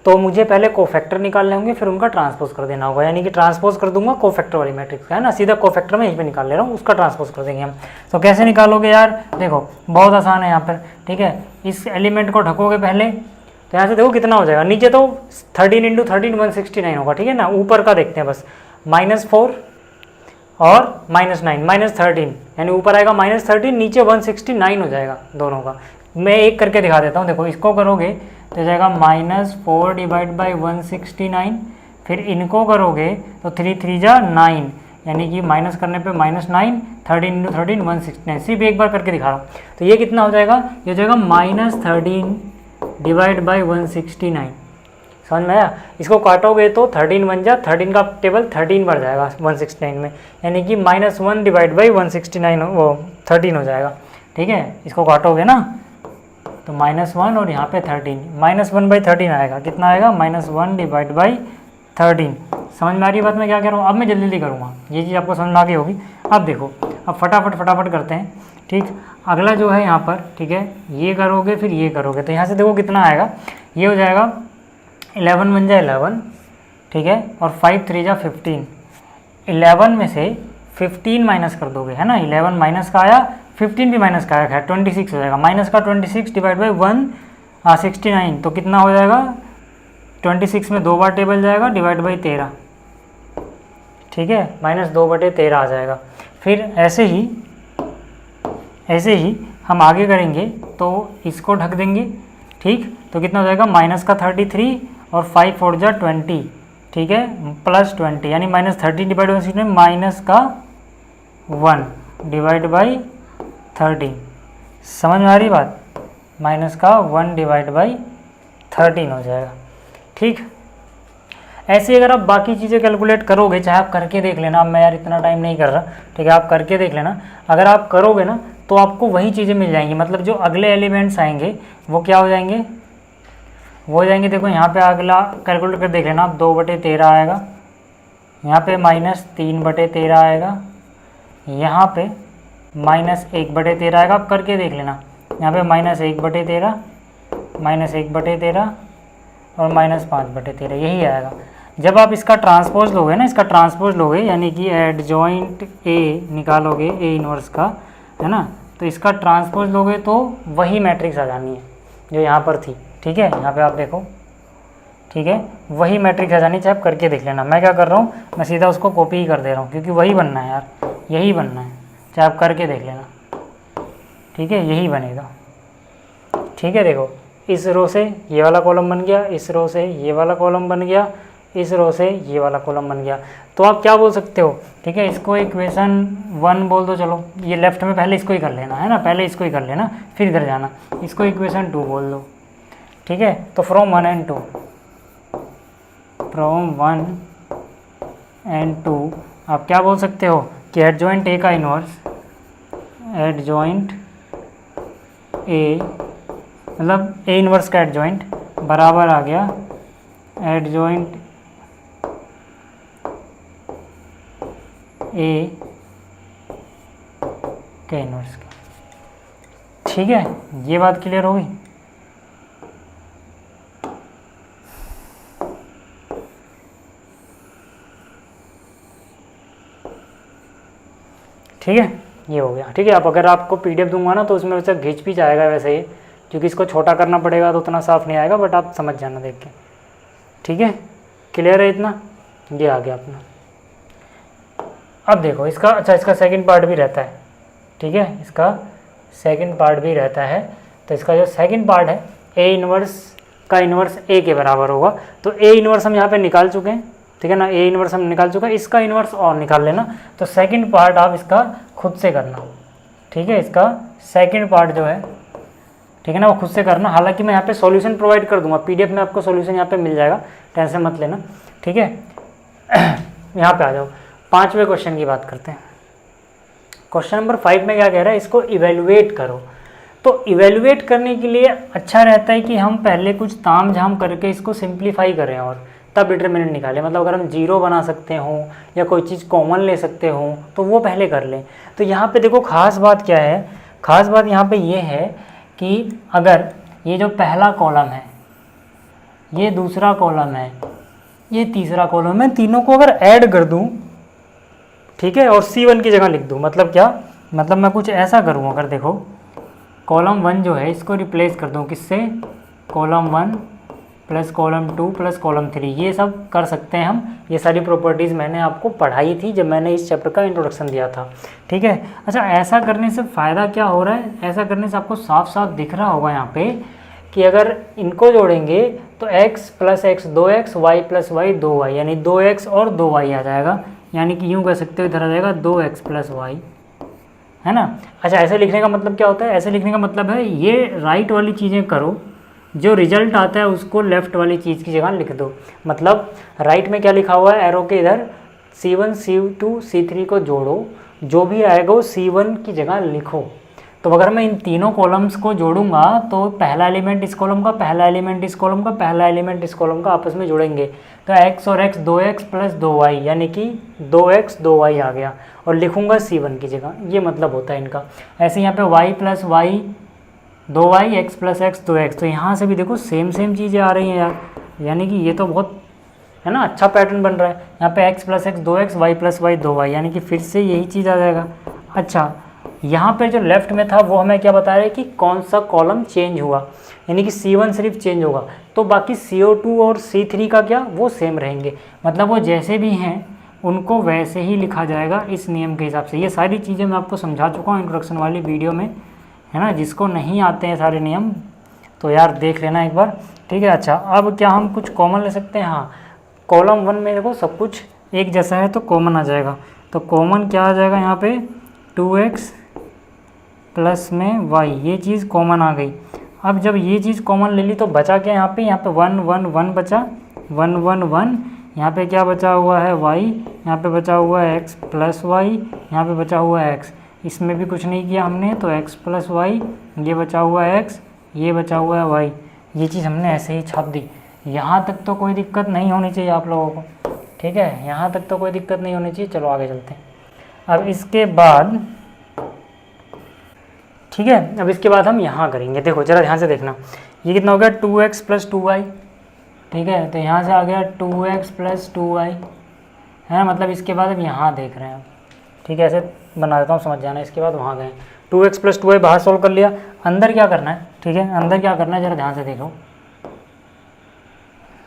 तो मुझे पहले कोफैक्टर निकालने होंगे, फिर उनका ट्रांसपोज कर देना होगा, यानी कि ट्रांसपोज कर दूंगा कोफैक्टर वाली मैट्रिक्स का, है ना, सीधा कोफैक्टर में यहीं पे निकाल ले रहा हूँ, उसका ट्रांसपोज कर देंगे हम। तो कैसे निकालोगे यार, देखो बहुत आसान है यहाँ पर। ठीक है, इस एलिमेंट को ढकोगे पहले, तो यहाँ से देखो कितना हो जाएगा, नीचे तो 13 × 13 169 होगा। ठीक है ना, ऊपर का देखते हैं बस, -4 और -9, -13, यानी ऊपर आएगा -13, नीचे 169 हो जाएगा दोनों का। मैं एक करके दिखा देता हूँ, देखो इसको करोगे तो जाएगा -4/169, फिर इनको करोगे तो 3 3 जा 9, यानी कि माइनस करने पे -9, 13 × 13 169, सिर्फ एक बार करके दिखा रहा हूँ। तो ये कितना हो जाएगा, ये हो जाएगा -13/169। समझ में आया, इसको काटोगे तो 13 बन जा, 13 का टेबल 13 बढ़ जाएगा 169 में, यानी कि -1/169 वो 13 हो जाएगा। ठीक है, इसको काटोगे ना तो -1 और यहाँ पे 13, -1/13 आएगा, कितना आएगा -1/13। समझ में आ रही बात मैं क्या कह रहा हूँ। अब मैं जल्दी करूँगा, ये चीज़ आपको समझ में आ गई होगी। अब देखो, अब फटाफट करते हैं। ठीक, अगला जो है यहाँ पर, ठीक है, ये करोगे फिर ये करोगे, तो यहाँ से देखो कितना आएगा, ये हो जाएगा 11 बन जाए 11। ठीक है, और 5 3 जा 15, 11 में से 15 माइनस कर दोगे, है ना, 11 माइनस का आया, 15 भी माइनस का आया, 26 हो जाएगा, माइनस का 26 डिवाइड बाई 169, तो कितना हो जाएगा, 26 में 2 बार टेबल जाएगा, डिवाइड बाई 13। ठीक है, -2/13 आ जाएगा। फिर ऐसे ही ऐसे ही हम आगे करेंगे तो इसको ढक देंगे, ठीक। तो कितना हो जाएगा, माइनस का 33 और 5 4 जा 20, ठीक है, प्लस 20 यानी माइनस 30 डिवाइड बाई 16 माइनस का 1 डिवाइड बाई 13। समझ में आ रही बात, माइनस का 1 डिवाइड बाई 13 हो जाएगा, ठीक। ऐसे अगर आप बाकी चीज़ें कैलकुलेट करोगे, चाहे आप करके देख लेना, अब मैं यार इतना टाइम नहीं कर रहा, ठीक है, आप करके देख लेना। अगर आप करोगे ना तो आपको वही चीज़ें मिल जाएंगी, मतलब जो अगले एलिमेंट्स आएंगे वो क्या हो जाएंगे, वो हो जाएंगे। देखो यहाँ पे अगला कैलकुलेट कर देख लेना आप, 2/13 आएगा, यहाँ पे माइनस 3/13 आएगा, यहाँ पे माइनस 1/13 आएगा। आप करके देख लेना, यहाँ पे माइनस 1/13, माइनस 1/13 और माइनस 5/13 यही आएगा। जब आप इसका ट्रांसपोज लोगे ना, इसका ट्रांसपोज लोगे यानी कि एडजॉइंट ए निकालोगे, ए इनवर्स का, है ना, तो इसका ट्रांसपोज लोगे तो वही मैट्रिक्स आ जानी है जो यहाँ पर थी, ठीक है। यहाँ पे आप देखो, ठीक है, वही मैट्रिक्स आ जानी, चाहे आप करके देख लेना। मैं क्या कर रहा हूँ, मैं सीधा उसको कॉपी ही कर दे रहा हूँ, क्योंकि वही बनना है यार, यही बनना है, चाहे आप करके देख लेना, ठीक है, यही बनेगा, ठीक है। देखो इस रो से ये वाला कॉलम बन गया, इस रो से ये वाला कॉलम बन गया, इस रो से ये वाला कॉलम बन गया। तो आप क्या बोल सकते हो, ठीक है, इसको इक्वेशन 1 बोल दो। चलो ये लेफ्ट में पहले इसको ही कर लेना है ना, पहले इसको ही कर लेना, फिर इधर जाना, इसको इक्वेशन 2 बोल दो, ठीक है। तो फ्रॉम 1 and 2, फ्रॉम 1 and 2 आप क्या बोल सकते हो कि एडजॉइंट ए का इनवर्स, एडजॉइंट ए मतलब ए इनवर्स का एडजॉइंट बराबर आ गया एडजॉइंट ए के इनवर्स का, ठीक है। ये बात क्लियर होगी, ठीक है, ये हो गया, ठीक है। अब अगर आपको पीडीएफ दूंगा ना तो उसमें वैसे घिंच भी जाएगा वैसे ही, क्योंकि इसको छोटा करना पड़ेगा तो उतना साफ नहीं आएगा, बट आप समझ जाना देख के, ठीक है। क्लियर है इतना, ये आ गया अपना। अब देखो इसका, अच्छा इसका सेकंड पार्ट भी रहता है, ठीक है, इसका सेकंड पार्ट भी रहता है। तो इसका जो सेकंड पार्ट है, ए इनवर्स का इनवर्स ए के बराबर होगा। तो ए इनवर्स हम यहाँ पे निकाल चुके हैं, ठीक है ना, ए इनवर्स हम निकाल चुके हैं, इसका इनवर्स और निकाल लेना। तो सेकंड पार्ट आप इसका खुद से करना, ठीक है, इसका सेकंड पार्ट जो है, ठीक है ना, वो खुद से करना। हालांकि मैं यहाँ पे सॉल्यूशन प्रोवाइड कर दूंगा, पीडीएफ में आपको सॉल्यूशन यहाँ पे मिल जाएगा, टेंशन मत लेना, ठीक है। यहाँ पे आ जाओ, 5वें क्वेश्चन की बात करते हैं। क्वेश्चन नंबर 5 में क्या कह रहा है, इसको इवेलुएट करो। तो इवेलुएट करने के लिए अच्छा रहता है कि हम पहले कुछ ताम झाम करके इसको सिंप्लीफाई करें और तब डिटरमिनेंट निकालें। मतलब अगर हम 0 बना सकते हों या कोई चीज़ कॉमन ले सकते हों तो वो पहले कर लें। तो यहाँ पे देखो खास बात क्या है, खास बात यहाँ पे ये है कि अगर ये जो पहला कॉलम है, ये दूसरा कॉलम है, ये तीसरा कॉलम है, तीनों को अगर ऐड कर दूँ, ठीक है, और C1 की जगह लिख दूँ, मतलब क्या, मतलब मैं कुछ ऐसा करूँ, अगर देखो कॉलम 1 जो है इसको रिप्लेस कर दूँ किससे, column 1 plus column 2 plus column 3, ये सब कर सकते हैं हम। ये सारी प्रॉपर्टीज़ मैंने आपको पढ़ाई थी जब मैंने इस चैप्टर का इंट्रोडक्शन दिया था, ठीक है। अच्छा ऐसा करने से फ़ायदा क्या हो रहा है, ऐसा करने से आपको साफ साफ दिख रहा होगा यहाँ पे कि अगर इनको जोड़ेंगे तो x plus x 2x, y plus y 2y, यानी 2x और 2y आ जाएगा। यानी कि यूँ कह सकते हो इधर आ जाएगा 2x प्लस वाई, है ना। अच्छा ऐसे लिखने का मतलब क्या होता है, ऐसे लिखने का मतलब है ये राइट वाली चीज़ें करो, जो रिजल्ट आता है उसको लेफ़्ट वाली चीज़ की जगह लिख दो। मतलब राइट में क्या लिखा हुआ है, एरो के इधर C1 C2 C3 को जोड़ो, जो भी आएगा वो C1 की जगह लिखो। तो अगर मैं इन तीनों कॉलम्स को जोड़ूंगा तो पहला एलिमेंट इस कॉलम का, पहला एलिमेंट इस कॉलम का, पहला एलिमेंट इस कॉलम का आपस में जुड़ेंगे तो x और x 2x प्लस 2y, यानी कि 2x 2y आ गया, और लिखूंगा C1 की जगह, ये मतलब होता है इनका। ऐसे यहाँ पे y plus y 2y, x plus x 2x, तो यहाँ से भी देखो सेम चीज़ें आ रही हैं यार, यानी कि ये तो बहुत है ना अच्छा पैटर्न बन रहा है। यहाँ पे x plus x 2x, y plus y 2y, यानी कि फिर से यही चीज़ आ जाएगा। अच्छा यहाँ पे जो लेफ्ट में था वो हमें क्या बता रहे हैं कि कौन सा कॉलम चेंज हुआ, यानी कि C1 सिर्फ चेंज होगा, तो बाकी CO2 और C3 का क्या, वो सेम रहेंगे। मतलब वो जैसे भी हैं उनको वैसे ही लिखा जाएगा इस नियम के हिसाब से। ये सारी चीज़ें मैं आपको समझा चुका हूँ इंट्रोडक्शन वाली वीडियो में, है ना। जिसको नहीं आते हैं सारे नियम तो यार देख लेना एक बार, ठीक है। अच्छा, अब क्या हम कुछ कॉमन ले सकते हैं? हाँ, कॉलम 1 में देखो सब कुछ एक जैसा है तो कॉमन आ जाएगा। तो कॉमन क्या आ जाएगा यहाँ पे? 2x प्लस में y, ये चीज़ कॉमन आ गई। अब जब ये चीज़ कॉमन ले ली तो बचा क्या यहाँ पे? यहाँ पे 1 1 1 बचा, 1 1 1। यहाँ पे क्या बचा हुआ है? y। यहाँ पे बचा हुआ है x प्लस y, यहाँ पे बचा हुआ है x। इसमें भी कुछ नहीं किया हमने, तो x प्लस y, ये बचा हुआ है x, ये बचा हुआ है y। ये चीज़ हमने ऐसे ही छाप दी। यहाँ तक तो कोई दिक्कत नहीं होनी चाहिए आप लोगों को, ठीक है। यहाँ तक तो कोई दिक्कत नहीं होनी चाहिए। चलो आगे चलते हैं। अब इसके बाद, ठीक है, अब इसके बाद हम यहाँ करेंगे। देखो जरा ध्यान से देखना, ये कितना हो गया? 2x प्लस 2y, ठीक है। तो यहाँ से आ गया 2x प्लस 2y, है। मतलब इसके बाद अब यहाँ देख रहे हैं, ठीक है। ऐसे बना देता हूँ, समझ जाना। इसके बाद वहाँ गए, 2x प्लस 2y बाहर सॉल्व कर लिया। अंदर क्या करना है? ठीक है, अंदर क्या करना है जरा ध्यान से देखो।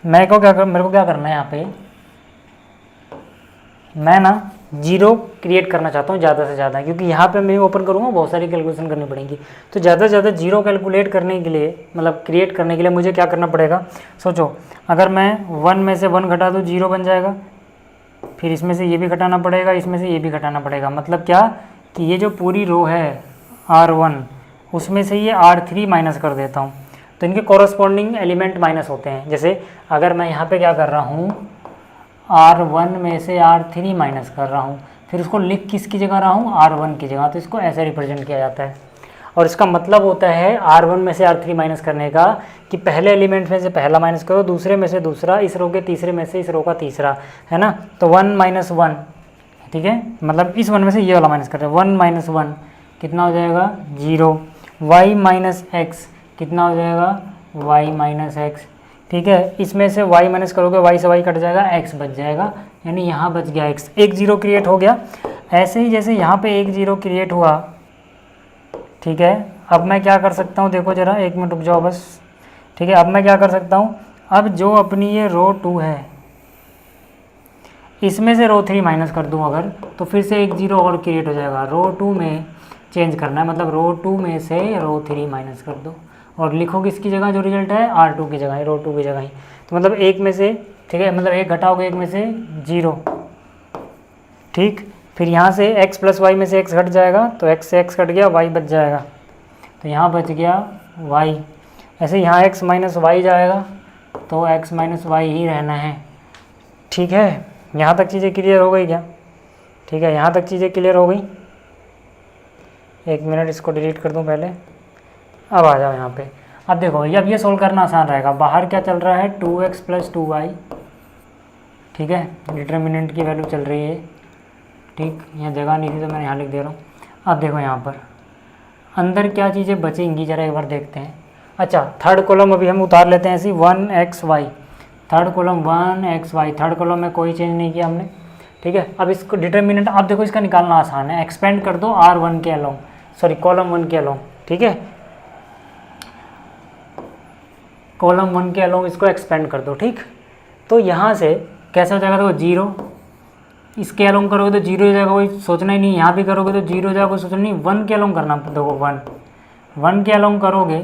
मेरे को क्या करना है यहाँ पे? मैं ना 0 क्रिएट करना चाहता हूँ ज़्यादा से ज़्यादा, क्योंकि यहाँ पे मैं ओपन करूँगा बहुत सारी कैलकुलेशन करनी पड़ेगी। तो ज़्यादा से ज़्यादा 0 कैलकुलेट करने के लिए, मतलब क्रिएट करने के लिए मुझे क्या करना पड़ेगा? सोचो, अगर मैं 1 में से 1 घटा दूँ 0 बन जाएगा। फिर इसमें से ये भी घटाना पड़ेगा, इसमें से ये भी घटाना पड़ेगा। मतलब क्या कि ये जो पूरी रो है R1, उसमें से ये R3 माइनस कर देता हूँ, तो इनके कॉरस्पॉन्डिंग एलिमेंट माइनस होते हैं। जैसे अगर मैं यहाँ पे क्या कर रहा हूँ, R1 में से R3 माइनस कर रहा हूँ, फिर उसको लिख किसकी जगह रहा हूँ? R1 की जगह। तो इसको ऐसे रिप्रेजेंट किया जाता है। और इसका मतलब होता है R1 में से R3 माइनस करने का कि पहले एलिमेंट में से पहला माइनस करो, दूसरे में से दूसरा, इस रो के तीसरे में से इस रो का तीसरा, है ना। तो 1 माइनस 1, ठीक है, मतलब इस 1 में से ये वाला माइनस कर रहे हैं। 1 माइनस 1 कितना हो जाएगा? 0। y माइनस एक्स कितना हो जाएगा? y माइनस एक्स, ठीक है। इसमें से y माइनस करोगे, y से y कट जाएगा, x बच जाएगा, यानी यहाँ बच गया x। एक 0 क्रिएट हो गया। ऐसे ही जैसे यहाँ पे एक 0 क्रिएट हुआ, ठीक है। अब मैं क्या कर सकता हूँ? देखो जरा, 1 मिनट रुक जाओ बस, ठीक है। अब मैं क्या कर सकता हूँ? अब जो अपनी ये रो 2 है, इसमें से रो 3 माइनस कर दूँ अगर, तो फिर से एक 0 और क्रिएट हो जाएगा। रो 2 में चेंज करना है, मतलब रो 2 में से रो 3 माइनस कर दो और लिखो किसकी जगह जो रिजल्ट है? R2 की जगह, रो 2 की जगह ही। तो मतलब 1 में से, ठीक है, मतलब 1 घटाओगे 1 में से 0, ठीक। फिर यहाँ से x प्लस वाई में से x घट जाएगा, तो x से x कट गया, y बच जाएगा, तो यहाँ बच गया y। ऐसे यहाँ x माइनस वाई जाएगा, तो x माइनस वाई ही रहना है, ठीक है। यहाँ तक चीज़ें क्लियर हो गई क्या? ठीक है, यहाँ तक चीज़ें क्लियर हो गई। 1 मिनट, इसको डिलीट कर दूँ पहले। अब आ जाओ यहाँ पे। अब देखो, अब ये सोल्व करना आसान रहेगा। बाहर क्या चल रहा है? 2x प्लस 2y, ठीक है। डिटर्मिनेंट की वैल्यू चल रही है, ठीक। यहाँ जगह नहीं थी तो मैं यहाँ लिख दे रहा हूँ। अब देखो यहाँ पर अंदर क्या चीज़ें बचेंगी, ज़रा एक बार देखते हैं। अच्छा, थर्ड कॉलम अभी हम उतार लेते हैं ऐसी, 1xy, third column 1xy, third column में कोई चेंज नहीं किया हमने, ठीक है। अब इसको डिटर्मिनेंट, आप देखो इसका निकालना आसान है। एक्सपेंड कर दो R1 के अलोंग, सॉरी कॉलम 1 के अलोंग, ठीक है। कॉलम 1 के अलोंग इसको एक्सपेंड कर दो, ठीक। तो यहाँ से कैसे हो जाएगा? देखो 0, इसके अलोंग करोगे तो 0 हो जाएगा, कोई सोचना ही नहीं। यहाँ भी करोगे तो 0 हो जाएगा, कोई सोचना नहीं। 1 के अलोंग करना, देखो 1 के अलोंग करोगे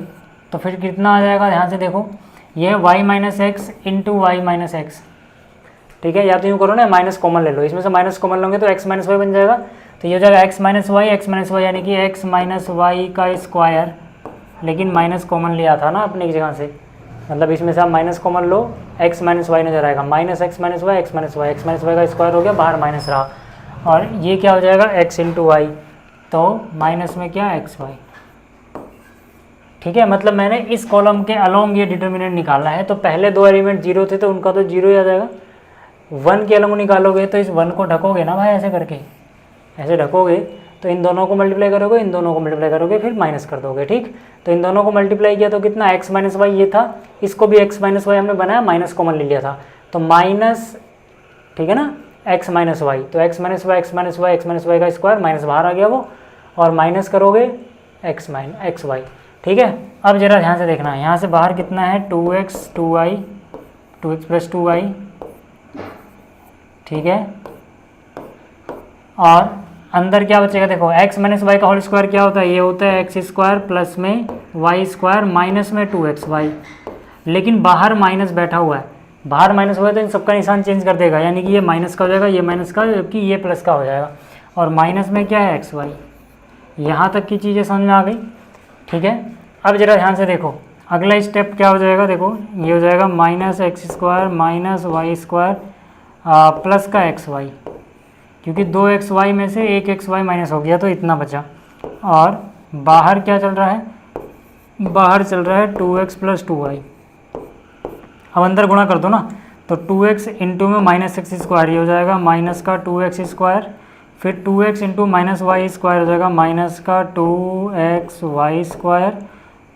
तो फिर कितना आ जाएगा? ध्यान से देखो, ये y minus x into y minus x, ठीक है। या तो यूँ करो ना, माइनस कॉमन ले लो, इसमें से माइनस कॉमन लोगे तो x माइनस वाई बन जाएगा। तो ये हो जाएगा x माइनस वाई, यानी कि x माइनस वाई का स्क्वायर, लेकिन माइनस कॉमन लिया था ना अपने की जगह से, मतलब इसमें से आप माइनस कॉमन लो, x माइनस वाई नजर आएगा, minus x minus y, x minus y, x minus y का स्क्वायर हो गया, बाहर माइनस रहा, और ये क्या हो जाएगा? x इंटू वाई, तो माइनस में क्या? एक्स वाई, ठीक है। मतलब मैंने इस कॉलम के अलोंग ये डिटर्मिनेंट निकाला है। तो पहले 2 एलिमेंट 0 थे तो उनका तो 0 ही आ जाएगा। 1 के अलोंग निकालोगे तो इस 1 को ढकोगे ना भाई, ऐसे करके, ऐसे ढकोगे तो इन दोनों को मल्टीप्लाई करोगे, इन दोनों को मल्टीप्लाई करोगे, फिर माइनस कर दोगे, ठीक। तो इन दोनों को मल्टीप्लाई किया तो कितना? x माइनस वाई ये था, इसको भी x माइनस वाई हमने बनाया, माइनस कॉमन ले लिया था, तो माइनस, ठीक है ना, x माइनस वाई, तो x minus y, x minus y, x minus y का स्क्वायर, माइनस बाहर आ गया वो, और माइनस करोगे एक्स वाई, ठीक है। अब जरा ध्यान से देखना, यहाँ से बाहर कितना है? 2x 2y, 2x plus 2y, ठीक है। और अंदर क्या बचेगा, देखो x माइनस वाई का होल स्क्वायर क्या होता है, ये होता है एक्स स्क्वायर प्लस में वाई स्क्वायर माइनस में 2xy। लेकिन बाहर माइनस बैठा हुआ है, बाहर माइनस हुआ है तो इन सबका निशान चेंज कर देगा, यानी कि ये माइनस का हो जाएगा, ये माइनस का, जबकि ये प्लस का हो जाएगा। और माइनस में क्या है, xy। यहाँ तक की चीज़ें समझ में आ गई, ठीक है। अब जरा ध्यान से देखो, अगला स्टेप क्या हो जाएगा, देखो ये हो जाएगा minus x square minus y square plus का xy, क्योंकि 2xy में से 1xy माइनस हो गया तो इतना बचा। और बाहर क्या चल रहा है, बाहर चल रहा है 2x प्लस 2y। अब अंदर गुणा कर दो ना, तो 2x इंटू में माइनस एक्स स्क्वायर, ये हो जाएगा माइनस का 2x स्क्वायर, फिर 2x into minus y square हो जाएगा माइनस का 2xy स्क्वायर,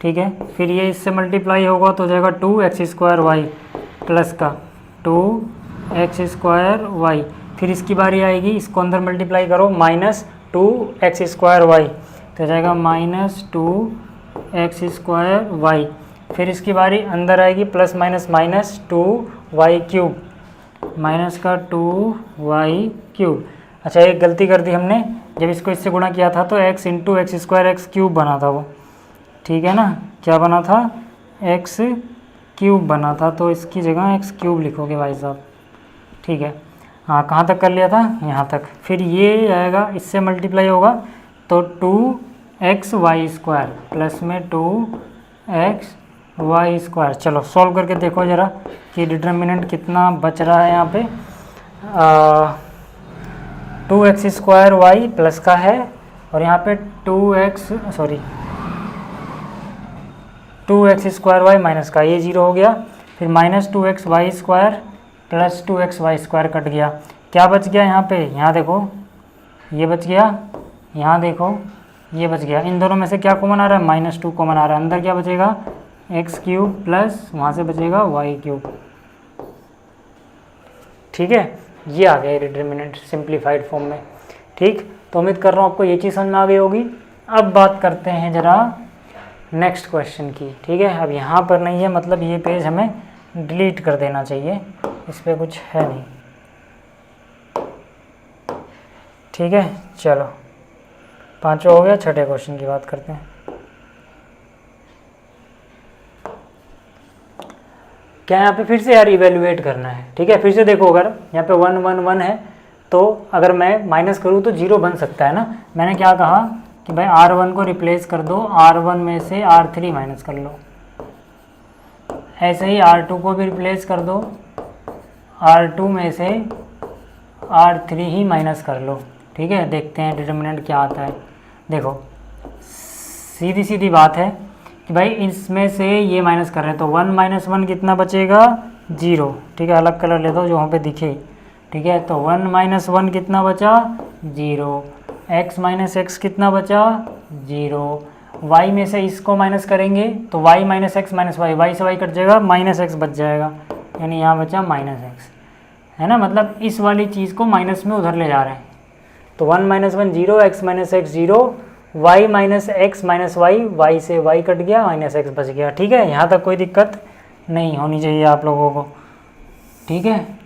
ठीक है। फिर ये इससे मल्टीप्लाई होगा तो हो जाएगा 2x स्क्वायर वाई प्लस का 2x स्क्वायर वाई। फिर इसकी बारी आएगी, इसको अंदर मल्टीप्लाई करो, माइनस 2x स्क्वायर वाई तो हो जाएगा माइनस 2x स्क्वायर वाई। फिर इसकी बारी अंदर आएगी, plus minus minus 2y cube, minus का 2y क्यूब। अच्छा एक गलती कर दी हमने, जब इसको इससे गुणा किया था तो x into x square x cube बना था वो, ठीक है ना। क्या बना था, x क्यूब बना था, तो इसकी जगह x क्यूब लिखोगे भाई साहब, ठीक है। हाँ कहाँ तक कर लिया था, यहाँ तक। फिर ये आएगा, इससे मल्टीप्लाई होगा तो 2xy स्क्वायर प्लस में 2xy स्क्वायर। चलो सॉल्व करके देखो ज़रा कि डिटर्मिनेंट कितना बच रहा है यहाँ पे। 2x स्क्वायर वाई प्लस का है और यहाँ पे 2x स्क्वायर वाई माइनस का, ये 0 हो गया। फिर minus 2xy square plus 2xy square cut गया, क्या बच गया यहाँ पे, यहाँ देखो ये बच गया, यहाँ देखो ये बच गया। इन दोनों में से क्या कॉमन आ रहा है, माइनस 2 कॉमन आ रहा है। अंदर क्या बचेगा, एक्स क्यूब प्लस वहाँ से बचेगा वाई क्यूब, ठीक है। ये आ गया डिटर्मिनेंट सिंप्लीफाइड फॉर्म में, ठीक। तो उम्मीद कर रहा हूँ आपको ये चीज़ समझ में आ गई होगी। अब बात करते हैं ज़रा नेक्स्ट क्वेश्चन की, ठीक है। अब यहाँ पर नहीं है, मतलब ये पेज हमें डिलीट कर देना चाहिए, इस पर कुछ है नहीं, ठीक है। चलो पांचवा हो गया, छठे क्वेश्चन की बात करते हैं। क्या यहाँ पे फिर से यार इवेल्युएट करना है, ठीक है। फिर से देखो, अगर यहाँ पे 1 1 1 है तो अगर मैं माइनस करूँ तो 0 बन सकता है ना। मैंने क्या कहा कि भाई R1 को रिप्लेस कर दो, R1 में से R3 माइनस कर लो। ऐसे ही R2 को भी रिप्लेस कर दो, R2 में से R3 ही माइनस कर लो, ठीक है। देखते हैं डिटर्मिनेंट क्या आता है। देखो सीधी सीधी बात है कि भाई इसमें से ये माइनस कर रहे हैं तो 1 माइनस 1 कितना बचेगा, 0, ठीक है। अलग कलर ले दो जो वहाँ पे दिखे, ठीक है। तो 1 माइनस 1 कितना बचा, 0। x माइनस एक्स कितना बचा, 0। y में से इसको माइनस करेंगे तो y minus x minus y, y से y कट जाएगा, माइनस एक्स बच जाएगा, यानी यहाँ बचा माइनस एक्स, है ना। मतलब इस वाली चीज़ को माइनस में उधर ले जा रहे हैं। तो 1 माइनस 1 0, x minus x 0, y minus x minus y, y से y कट गया, माइनस एक्स बच गया, ठीक है। यहाँ तक कोई दिक्कत नहीं होनी चाहिए आप लोगों को, ठीक है।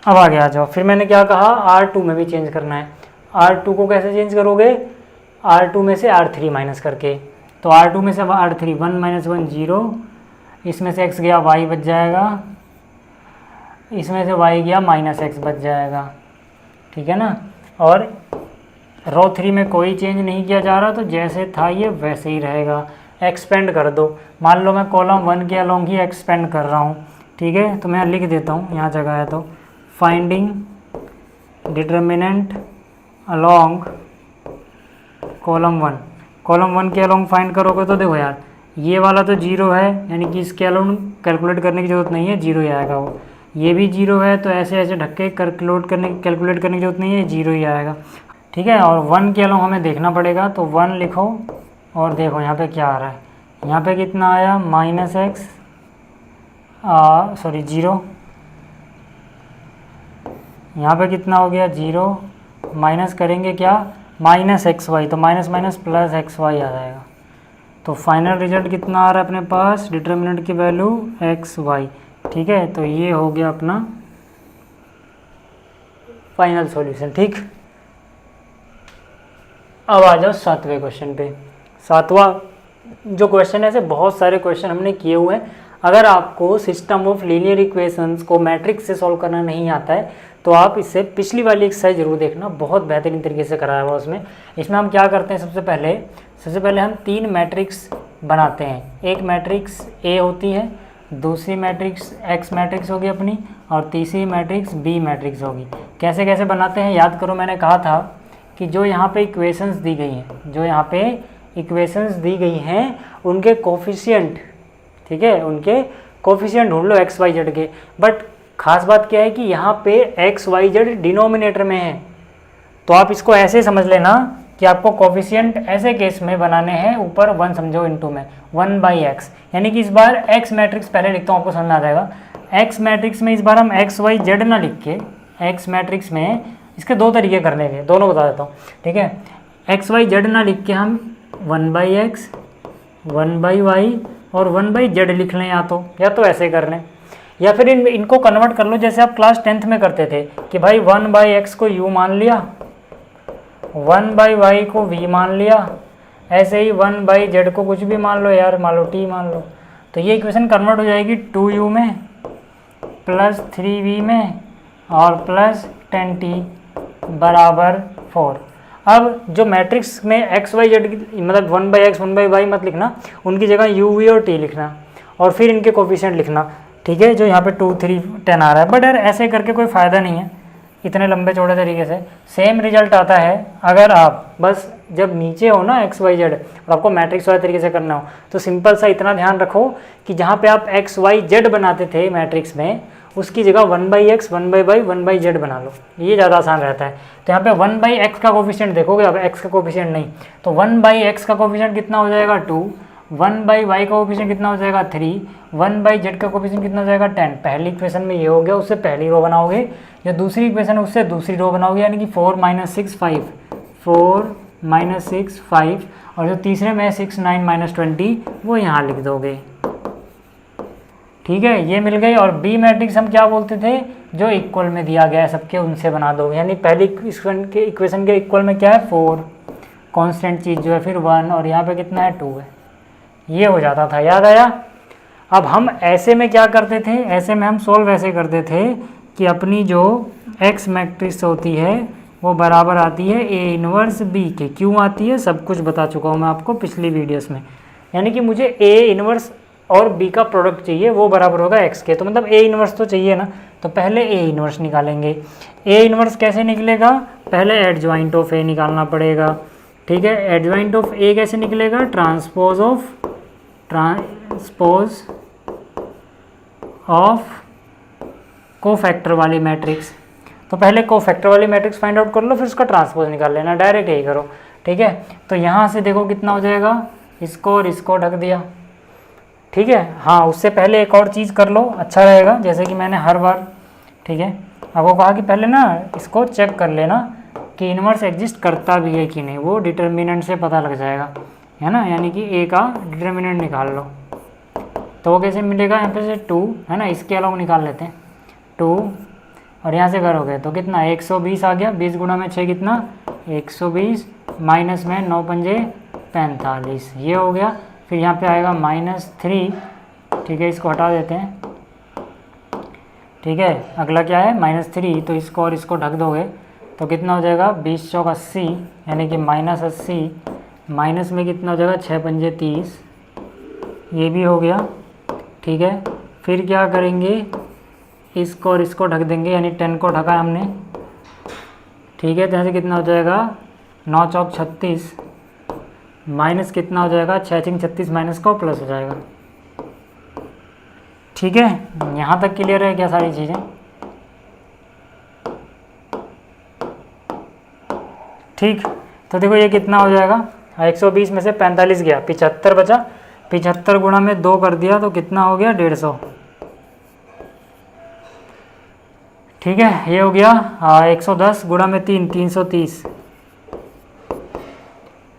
अब आगे आ जाओ। फिर मैंने क्या कहा, R2 में भी चेंज करना है। R2 को कैसे चेंज करोगे, R2 में से R3 माइनस करके। तो R2 में से R3, 1 माइनस 1 0, इसमें से x गया y बच जाएगा, इसमें से y गया माइनस एक्स बच जाएगा, ठीक है ना। और रो 3 में कोई चेंज नहीं किया जा रहा, तो जैसे था ये वैसे ही रहेगा। एक्सपेंड कर दो, मान लो मैं कॉलम 1 के अलोंग ही एक्सपेंड कर रहा हूँ, ठीक है। तो मैं लिख देता हूँ, यहाँ जगह है तो finding determinant along column 1। Column 1 के अलोंग फाइंड करोगे तो देखो यार, ये वाला तो 0 है, यानी कि इसके अलोंग कैलकुलेट करने की ज़रूरत नहीं है, 0 ही आएगा वो। ये भी 0 है, तो ऐसे ऐसे ढक्के कैलकुलेट करने की ज़रूरत नहीं है, 0 ही आएगा, ठीक है। और 1 के अलोंग हमें देखना पड़ेगा, तो 1 लिखो और देखो यहाँ पे क्या आ रहा है। यहाँ पे कितना आया, माइनस एक्स 0, यहाँ पे कितना हो गया 0, माइनस करेंगे क्या, माइनस एक्स वाई, तो minus minus plus X Y आ जाएगा। तो तो फाइनल रिजल्ट कितना आ रहा है अपने पास, डिटर्मिनेंट की वैल्यू एक्स वाई। ठीक है, तो ये हो गया अपना फाइनल सॉल्यूशन। ठीक, अब आ जाओ 7वें क्वेश्चन पे। 7वां जो क्वेश्चन है, ऐसे बहुत सारे क्वेश्चन हमने किए हुए हैं। अगर आपको सिस्टम ऑफ लीनियर इक्वेशंस को मैट्रिक्स से सॉल्व करना नहीं आता है तो आप इससे पिछली वाली एक्सरसाइज जरूर देखना, बहुत बेहतरीन तरीके से कराया हुआ उसमें। इसमें हम क्या करते हैं, सबसे पहले हम 3 मैट्रिक्स बनाते हैं। एक मैट्रिक्स ए होती है, दूसरी मैट्रिक्स एक्स मैट्रिक्स होगी अपनी, और तीसरी मैट्रिक्स बी मैट्रिक्स होगी। कैसे कैसे बनाते हैं याद करो, मैंने कहा था कि जो यहाँ पे इक्वेशंस दी गई हैं, उनके कोफिशिएंट, ठीक है, उनके कोफिशिएंट ढूंढ लो एक्स वाई जेड के। बट खास बात क्या है कि यहाँ पे एक्स वाई जेड डिनोमिनेटर में है, तो आप इसको ऐसे समझ लेना कि आपको कोफिशिएंट ऐसे केस में बनाने हैं, ऊपर 1 समझो इनटू में 1/x, यानी कि इस बार एक्स मैट्रिक्स पहले लिखता हूँ, आपको समझ में आ जाएगा। एक्स मैट्रिक्स में इस बार हम एक्स वाई जेड ना लिख के, एक्स मैट्रिक्स में इसके 2 तरीके करने के, दोनों बता देता हूँ। ठीक है, एक्स वाई जेड ना लिख के हम 1/x 1/y और 1/z लिख लें, या तो ऐसे कर लें, या फिर इनको कन्वर्ट कर लो जैसे आप क्लास 10th में करते थे कि भाई 1/x को u मान लिया, 1/y को v मान लिया, ऐसे ही 1/z को कुछ भी मान लो यार, मान लो t मान लो। तो ये इक्वेशन कन्वर्ट हो जाएगी 2u में प्लस 3v में और प्लस 10t बराबर 4। अब जो मैट्रिक्स में एक्स वाई जेड मतलब 1/x 1/y मत लिखना, उनकी जगह u v और t लिखना, और फिर इनके कोफिशिएंट लिखना। ठीक है, जो यहाँ पे 2 3 10 आ रहा है। बट यार ऐसे करके कोई फ़ायदा नहीं है, इतने लंबे चौड़े तरीके से सेम रिजल्ट आता है अगर आप बस जब नीचे हो ना एक्स वाई जेड और आपको मैट्रिक्स वाले तरीके से करना हो, तो सिंपल सा इतना ध्यान रखो कि जहाँ पे आप एक्स वाई जेड बनाते थे मैट्रिक्स में, उसकी जगह 1/x 1/y 1/z बना लो, ये ज़्यादा आसान रहता है। तो यहाँ पे 1/x का कोफिशिएंट देखोगे, अब x का कोफिशिएंट नहीं, तो 1/x का कोफिशिएंट कितना हो जाएगा 2, 1/y का कोफिशिएंट कितना हो जाएगा 3, 1/z का कोफिशिएंट कितना हो जाएगा 10। पहली इक्वेशन में ये हो गया, उससे पहली रो बनाओगे, जो दूसरी इक्वेशन है उससे दूसरी रो बनाओगे, यानी कि 4 - 6 5 4 - 6 5, और जो तीसरे में 6 9 - 20 वो यहाँ लिख दोगे। ठीक है, ये मिल गई। और बी मैट्रिक्स हम क्या बोलते थे, जो इक्वल में दिया गया है सबके उनसे बना दो, यानी पहली इक्वेशन के इक्वल में क्या है 4, कांस्टेंट चीज़ जो है, फिर 1, और यहाँ पे कितना है 2 है, ये हो जाता था, याद आया। अब हम ऐसे में क्या करते थे, ऐसे में हम सोल्व ऐसे करते थे कि अपनी जो एक्स मैट्रिक्स होती है वो बराबर आती है ए इनवर्स बी के। क्यों आती है सब कुछ बता चुका हूँ मैं आपको पिछली वीडियोस में, यानी कि मुझे ए इनवर्स और बी का प्रोडक्ट चाहिए, वो बराबर होगा एक्स के, तो मतलब ए इनवर्स तो चाहिए ना, तो पहले ए इनवर्स निकालेंगे। ए इनवर्स कैसे निकलेगा, पहले एडजॉइंट ऑफ ए निकालना पड़ेगा। ठीक है, एडजॉइंट ऑफ ए कैसे निकलेगा, ट्रांसपोज ऑफ कोफैक्टर वाली मैट्रिक्स। तो पहले कोफैक्टर वाली मैट्रिक्स फाइंड आउट कर लो, फिर उसका ट्रांसपोज निकाल लेना, डायरेक्ट यही करो। ठीक है, तो यहाँ से देखो कितना हो जाएगा, इसको और इसको ढक दिया। ठीक है, हाँ उससे पहले एक और चीज़ कर लो, अच्छा रहेगा, जैसे कि मैंने हर बार, ठीक है, अब वो कहा कि पहले ना इसको चेक कर लेना कि इनवर्स एग्जिस्ट करता भी है कि नहीं, वो डिटर्मिनेंट से पता लग जाएगा, है ना, यानी कि ए का डिटर्मिनेंट निकाल लो। तो वो कैसे मिलेगा, यहाँ पे से 2 है ना, इसके अलावा निकाल लेते हैं 2, और यहाँ से करोगे तो कितना 120 आ गया, 20 गुणा में 6 कितना 120, माइनस में 9 पंजे 45, ये हो गया। फिर यहाँ पे आएगा -3, ठीक है, इसको हटा देते हैं। ठीक है, अगला क्या है -3, तो इसको और इसको ढक दोगे तो कितना हो जाएगा 20 चौक 80, यानी कि -80, माइनस में कितना हो जाएगा 6 पंजे 30, ये भी हो गया। ठीक है, फिर क्या करेंगे, इसको और इसको ढक देंगे, यानी 10 को ढका हमने। ठीक है, तो यहाँ से कितना हो जाएगा 9 चौक 36, माइनस कितना हो जाएगा 6 3 36, माइनस को प्लस हो जाएगा। ठीक है, यहाँ तक क्लियर है क्या सारी चीज़ें। ठीक, तो देखो ये कितना हो जाएगा, 120 में से 45 गया, 75 बचा, 75 गुणा में 2 कर दिया तो कितना हो गया 150। ठीक है, ये हो गया 110 गुणा में 3 330,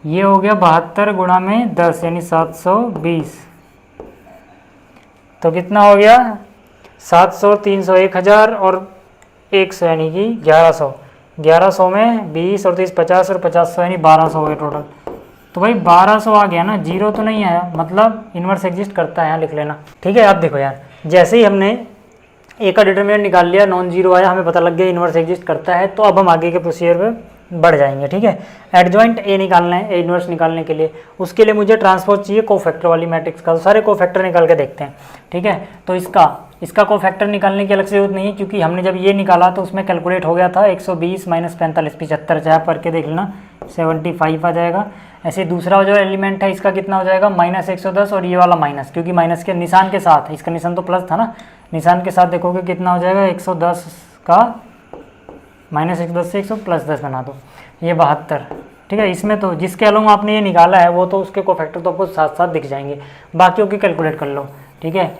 ये हो गया 72 गुणा में 10 यानी 720। तो कितना हो गया 700, 300, 1000 और 100 यानी कि 1100। 1100 में 20 और 30 50 और 50 यानी 1200 हो गया टोटल। तो भाई 1200 आ गया ना, जीरो तो नहीं आया, मतलब इन्वर्स एग्जिस्ट करता है, यहाँ लिख लेना। ठीक है, अब देखो यार, जैसे ही हमने ए का डिटरमिनेंट निकाल लिया, नॉन जीरो आया, हमें पता लग गया इन्वर्स एग्जिस्ट करता है, तो अब हम आगे के प्रोसीजर पे बढ़ जाएंगे। ठीक है, एडजॉइंट ए निकालना है, ए इन्वर्स निकालने के लिए, उसके लिए मुझे ट्रांसपोज चाहिए कोफैक्टर वाली मैट्रिक्स का। तो सारे कोफैक्टर निकाल के देखते हैं। ठीक है, तो इसका कोफैक्टर निकालने की अलग से जरूरत नहीं है, क्योंकि हमने जब ये निकाला तो उसमें कैलकुलेट हो गया था 120 माइनस 45 75, चाहे पढ़ के देख लेना, 75 आ जाएगा। ऐसे दूसरा जो एलिमेंट है इसका कितना हो जाएगा माइनस 110, और ये वाला माइनस, क्योंकि माइनस के निशान के साथ, इसका निशान तो प्लस था ना, निशान के साथ देखोगे कितना हो जाएगा 110 का माइनस 110 से 100 प्लस 10 बना दो, ये 72। ठीक है, इसमें तो जिसके अलावा आपने ये निकाला है वो तो उसके कोफैक्टर तो आपको साथ साथ दिख जाएंगे, बाकियों की कैलकुलेट कर लो। ठीक है,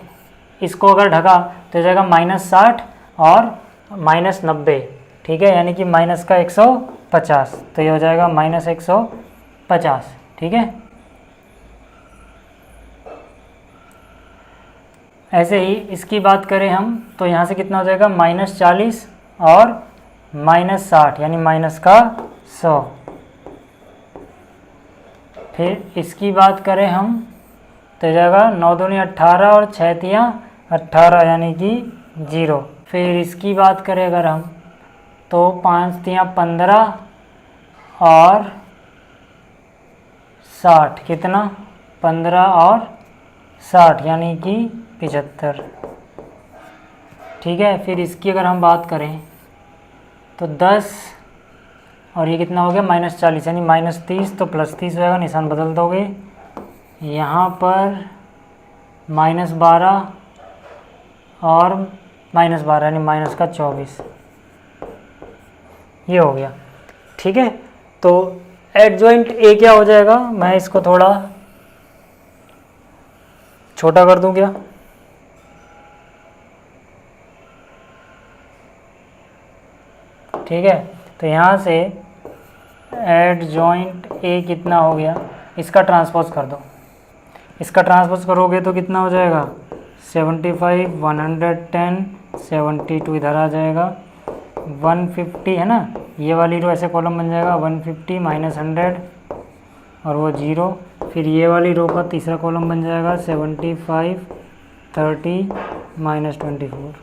इसको अगर ढका तो हो जाएगा -60 और -90। ठीक है, यानी कि माइनस का 150, तो ये हो जाएगा -150। ठीक है, ऐसे ही इसकी बात करें हम तो यहाँ से कितना हो जाएगा -40 और -60 यानी माइनस का 100। फिर इसकी बात करें हम तो हो जाएगा 9 दूनी 18 और 6 तियाँ 18 यानी कि 0। फिर इसकी बात करें अगर हम तो 5 तियाँ 15 और 60, कितना 15 और 60 यानी कि 75। ठीक है, फिर इसकी अगर हम बात करें तो 10 और ये कितना हो गया -40 यानी -30, तो +30 हो जाएगा, निशान बदल दोगे। यहाँ पर -12 और -12 यानी माइनस का 24, ये हो गया। ठीक है, तो एडजॉइंट ए क्या हो जाएगा, मैं इसको थोड़ा छोटा कर दूं क्या, ठीक है, तो यहाँ से एडजॉइंट ए कितना हो गया, इसका ट्रांसपोज कर दो। इसका ट्रांसपोज करोगे तो कितना हो जाएगा 75, 110, 72 इधर आ जाएगा, 150 है ना, ये वाली रो ऐसे कॉलम बन जाएगा 150 -100 और वो 0। फिर ये वाली रो का तीसरा कॉलम बन जाएगा 75, 30 -24।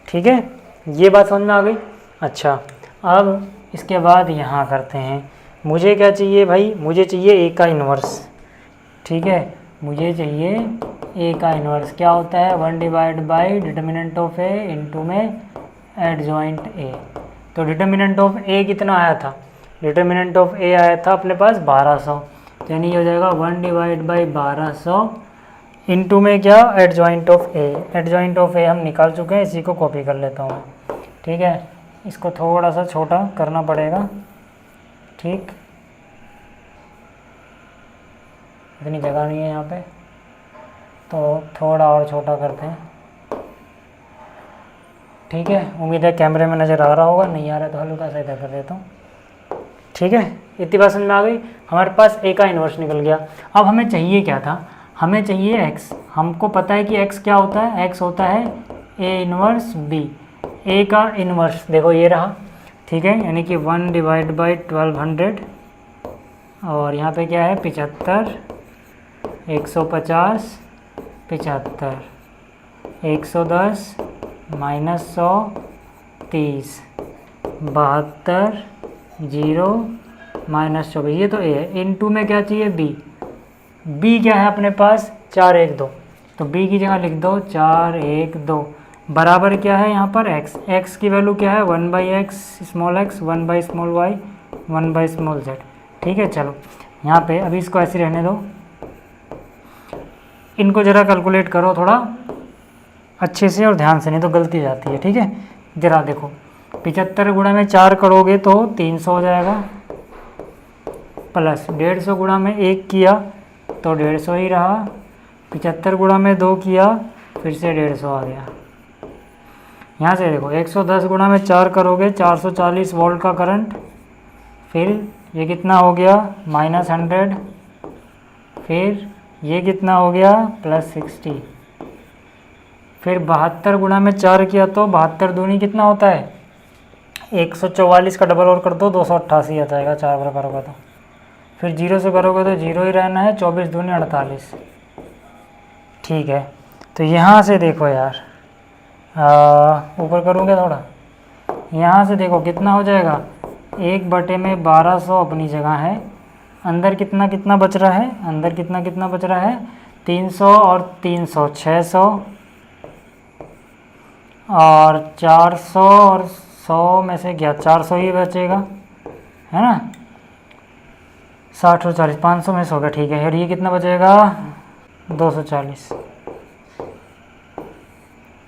ठीक है, ये बात समझ में आ गई। अच्छा, अब इसके बाद यहाँ करते हैं, मुझे क्या चाहिए भाई, मुझे चाहिए ए का इन्वर्स। ठीक है, मुझे चाहिए ए का इन्वर्स, क्या होता है 1/डिटर्मिनेंट डिटर्मिनेंट ऑफ ए इंटू में एडजॉइंट ए। तो डिटर्मिनेंट ऑफ ए कितना आया था, डिटर्मिनेंट ऑफ ए आया था अपने पास 1200, तो यानी ये हो जाएगा 1/1200 इंटू में क्या adjoint of A. Adjoint of A हम निकाल चुके हैं, इसी को कॉपी कर लेता हूँ। ठीक है, इसको थोड़ा सा छोटा करना पड़ेगा। ठीक, इतनी जगह नहीं है यहाँ पे, तो थोड़ा और छोटा करते हैं। ठीक है, उम्मीद है कैमरे में नज़र आ रहा होगा, नहीं आ रहा तो हल्का सा इधर कर देता हूँ। ठीक है, इतनी बात समझ में आ गई, हमारे पास ए का इन्वर्स निकल गया। अब हमें चाहिए क्या था, हमें चाहिए एक्स। हमको पता है कि एक्स क्या होता है, एक्स होता है ए इन्वर्स बी। ए का इन्वर्स देखो ये रहा। ठीक है, यानी कि 1/1200 और यहाँ पे क्या है 75, 150, 75, 110 -100, 30, 72, 0 -24, ये तो ए है। इनटू में क्या चाहिए बी। बी क्या है अपने पास 4 1 2, तो बी की जगह लिख दो 4 1 2 बराबर क्या है यहाँ पर x। x की वैल्यू क्या है 1/x small x, 1/y, 1/z। ठीक है, चलो यहाँ पे अभी इसको ऐसे रहने दो, इनको ज़रा कैलकुलेट करो थोड़ा अच्छे से और ध्यान से, नहीं तो गलती जाती है। ठीक है, ज़रा देखो 75 गुणा में 4 करोगे तो 300 हो जाएगा, प्लस 150 गुणा में 1 किया तो 150 ही रहा, 75 गुणा में 2 किया फिर से 150 आ गया। यहाँ से देखो 110 गुणा में 4 करोगे 440 वोल्ट का करंट, फिर ये कितना हो गया -100, फिर ये कितना हो गया +60, फिर 72 गुणा में 4 किया तो 72 दूनी कितना होता है 144 का डबल और कर दो 288 आ जाएगा, 4 बार करोगे तो। फिर 0 से करोगे तो 0 ही रहना है, 24 दूनी 48। ठीक है, तो यहाँ से देखो यार, ऊपर करूँगा थोड़ा, यहाँ से देखो कितना हो जाएगा 1/1200 अपनी जगह है, अंदर कितना कितना बच रहा है, अंदर कितना कितना बच रहा है 300 और 300 600 और 400 और 100 में से क्या 400 ही बचेगा, है ना, 60 और 40 500 में से होगा। ठीक है, और ये कितना बचेगा 240।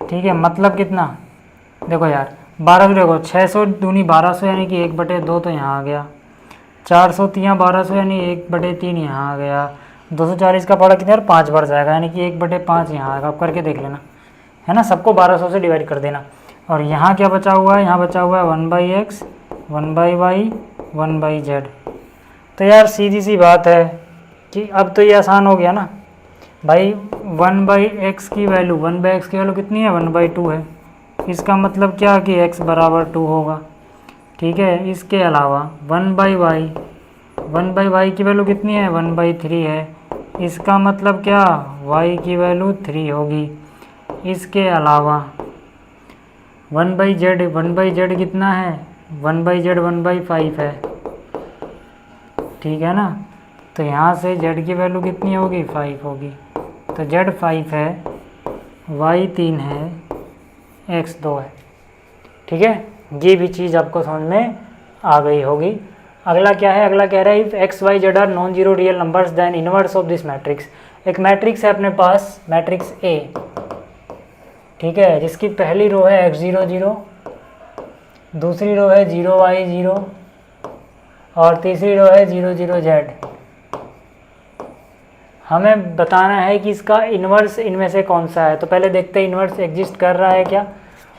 ठीक है, मतलब कितना, देखो यार 12 देखो 600 दूनी 1200 यानी कि 1/2 तो यहाँ आ गया, 400 तियाँ 1200 यानी 1/3 यहाँ आ गया, 240 का पड़ा कितना 5 बार जाएगा यानी कि 1/5 यहाँ आएगा। आप करके देख लेना, है ना, सबको 1200 से डिवाइड कर देना। और यहाँ क्या बचा हुआ है, यहाँ बचा हुआ है 1/x 1/y 1/z। तो यार सीधी सी बात है कि अब तो ये आसान हो गया ना भाई, 1/x की वैल्यू 1/x की वैल्यू कितनी है 1/2 है, इसका मतलब क्या कि x बराबर 2 होगा। ठीक है, इसके अलावा 1/y की वैल्यू कितनी है 1/3 है, इसका मतलब क्या y की वैल्यू 3 होगी। इसके अलावा 1/z कितना है 1/z 1/5 है। ठीक है ना, तो यहाँ से z की वैल्यू कितनी होगी 5 होगी, तो z 5 है, y 3 है, x 2 है। ठीक है, ये भी चीज़ आपको समझ में आ गई होगी। अगला क्या है, अगला कह रहा है if x y z are non zero real numbers then inverse of this matrix. एक मैट्रिक्स है अपने पास, मैट्रिक्स ए, ठीक है, जिसकी पहली रो है x0 0, दूसरी रो है 0y 0 और तीसरी रो है 0 0 z। हमें बताना है कि इसका इन्वर्स इनमें से कौन सा है। तो पहले देखते हैं इन्वर्स एग्जिस्ट कर रहा है क्या।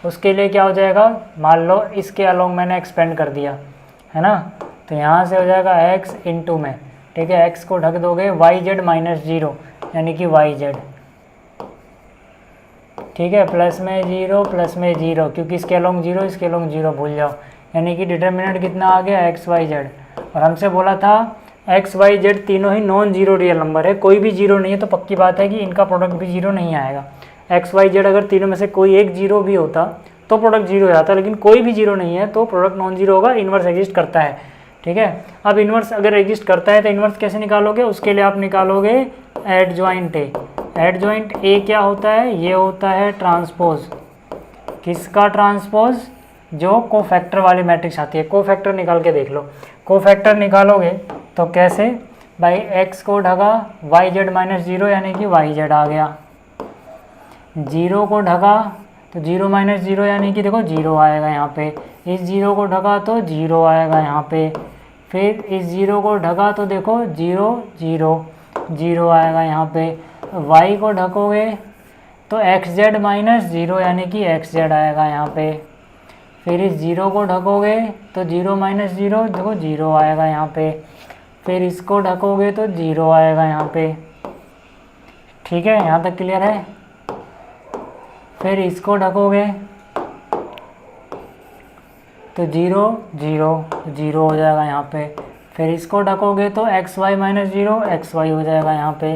उसके लिए क्या हो जाएगा, मान लो इसके अलोंग मैंने एक्सपेंड कर दिया, है ना, तो यहाँ से हो जाएगा x इंटू में, ठीक है, x को ढक दोगे yz -0 यानी कि yz, ठीक है, प्लस में 0 प्लस में 0, क्योंकि इसके अलोंग 0 इसके अलोंग 0 भूल जाओ, यानी कि डिटर्मिनेंट कितना आ गया x y z। और हमसे बोला था x y z तीनों ही नॉन जीरो रियल नंबर है, कोई भी जीरो नहीं है, तो पक्की बात है कि इनका प्रोडक्ट भी जीरो नहीं आएगा। एक्स वाई जेड अगर तीनों में से कोई एक जीरो भी होता तो प्रोडक्ट जीरो हो जाता, लेकिन कोई भी जीरो नहीं है तो प्रोडक्ट नॉन जीरो होगा, इन्वर्स एग्जिस्ट करता है। ठीक है, अब इन्वर्स अगर एग्जिस्ट करता है तो इन्वर्स कैसे निकालोगे, उसके लिए आप निकालोगे एडजॉइंट ए। एडजॉइंट ए क्या होता है, ये होता है ट्रांसपोज, किसका ट्रांसपोज, जो कोफैक्टर वाली मैट्रिक्स आती है। कोफैक्टर निकाल के देख लो, कोफैक्टर निकालोगे तो कैसे भाई, एक्स को ढका yz -0 यानी कि yz आ गया, 0 को ढका तो 0 -0 यानी कि देखो 0 आएगा यहाँ पे, इस 0 को ढका तो 0 आएगा यहाँ पे, फिर इस 0 को ढका तो देखो 0 0 0 आएगा यहाँ पे, y को ढकोगे तो xz -0 यानी कि xz आएगा यहाँ पे, फिर इस 0 को ढकोगे तो 0 -0 देखो 0 आएगा यहाँ पे, फिर इसको ढकोगे तो 0 आएगा यहाँ पे। ठीक है, यहाँ तक क्लियर है। फिर इसको ढकोगे तो 0 0 0 हो जाएगा यहाँ पे, फिर इसको ढकोगे तो xy -0 xy हो जाएगा यहाँ पे,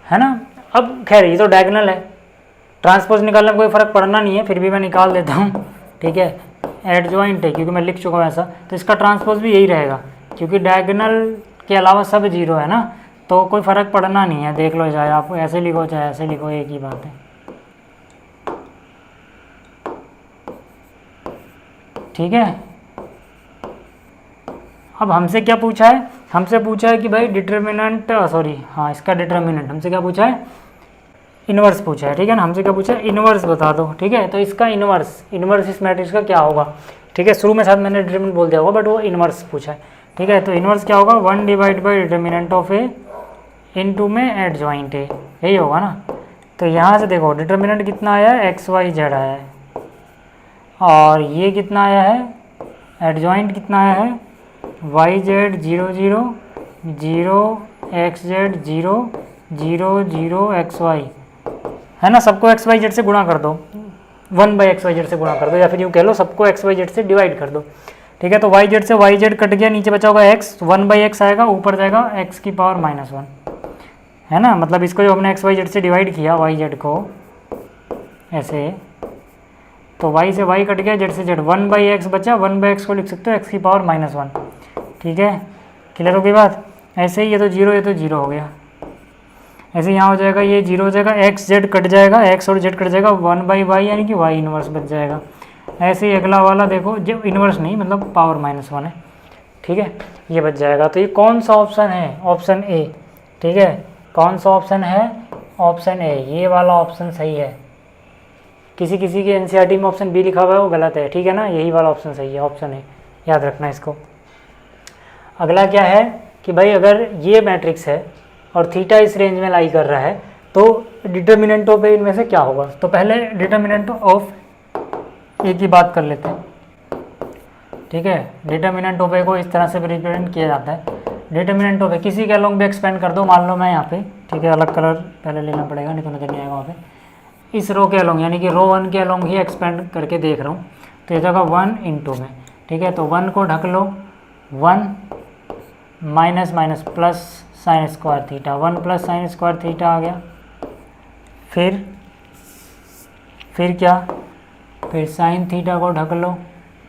है ना। अब खैर ये तो डायगोनल है, ट्रांसपोज निकालने में कोई फ़र्क पड़ना नहीं है, फिर भी मैं निकाल देता हूँ। ठीक है, एडजॉइंट है क्योंकि मैं लिख चुका हूँ ऐसा, तो इसका ट्रांसपोज भी यही रहेगा, क्योंकि डायगोनल के अलावा सब जीरो है ना, तो कोई फ़र्क पड़ना नहीं है। देख लो, चाहे आप ऐसे लिखो चाहे ऐसे लिखो, एक ही बात है। ठीक है, अब हमसे क्या पूछा है, हमसे पूछा है कि भाई डिटर्मिनेंट, सॉरी हाँ इसका डिटर्मिनेंट, हमसे क्या पूछा है, इन्वर्स पूछा है। ठीक है ना, हमसे क्या पूछा है, इन्वर्स बता दो। ठीक है, तो इसका इन्वर्स इस मैट्रिक्स का क्या होगा। ठीक है, शुरू में शायद मैंने डिटर्मिनेंट बोल दिया होगा, बट वो इन्वर्स पूछा है। ठीक है, तो इन्वर्स क्या होगा, 1 divide by determinant of A into में एडजॉइंट ए, यही होगा ना। तो यहाँ से देखो डिटर्मिनेंट कितना आया है, एक्स वाई जेड आया है, और ये कितना आया है, एडजॉइंट कितना आया है y z 0 0 0 x z 0 0 0 x y, है ना। सबको एक्स वाई जेड से गुणा कर दो, 1/xyz से गुणा कर दो, या फिर यूँ कह लो सबको xyz से डिवाइड कर दो। ठीक है, तो वाई जेड से वाई जेड कट गया, नीचे बचा होगा x, 1/x आएगा, ऊपर जाएगा x की पावर -1, है ना। मतलब इसको जो हमने xyz से डिवाइड किया वाई जेड को ऐसे, तो y से y कट गया, z से z, 1/x बचा, 1/x को लिख सकते हो x की पावर -1। ठीक है, क्लियर हो गई बात। ऐसे ही ये तो 0 हो गया, ऐसे यहाँ हो जाएगा, ये 0 हो जाएगा, x z कट जाएगा, x और z कट जाएगा, 1/y यानी कि y इनवर्स बच जाएगा। ऐसे ही अगला वाला देखो, जो इनवर्स नहीं मतलब पावर -1 है। ठीक है, ये बच जाएगा। तो ये कौन सा ऑप्शन है? Option A. ठीक है, कौन सा ऑप्शन है? ऑप्शन ए, ये वाला ऑप्शन सही है। किसी किसी के एनसीईआरटी में ऑप्शन बी लिखा हुआ है, वो गलत है। ठीक है ना, यही वाला ऑप्शन सही है, ऑप्शन ए, याद रखना इसको। अगला क्या है कि भाई अगर ये मैट्रिक्स है और थीटा इस रेंज में लाई कर रहा है, तो डिटर्मिनेंट ऑफ ए इनमें से क्या होगा? तो पहले डिटर्मिनेंट ऑफ ए की बात कर लेते हैं। ठीक है, डिटर्मिनेंट ऑफ ए को इस तरह से रिप्रेजेंट किया जाता है। डिटर्मिनेंट ऑफ ए किसी के अलोंग भी एक्सपेंड कर दो, मान लो मैं यहाँ पे, ठीक है, अलग कलर पहले लेना पड़ेगा, नहीं तो नजर नहीं आएगा वहाँ पे। इस रो के अलोंग यानी कि रो 1 के अलोंग ही एक्सपेंड करके देख रहा हूँ, तो ये जगह 1 × में। ठीक है, तो 1 को ढक लो, 1 minus minus plus sine square theta, 1 + sine square theta आ गया। फिर क्या? फिर साइन थीटा को ढक लो।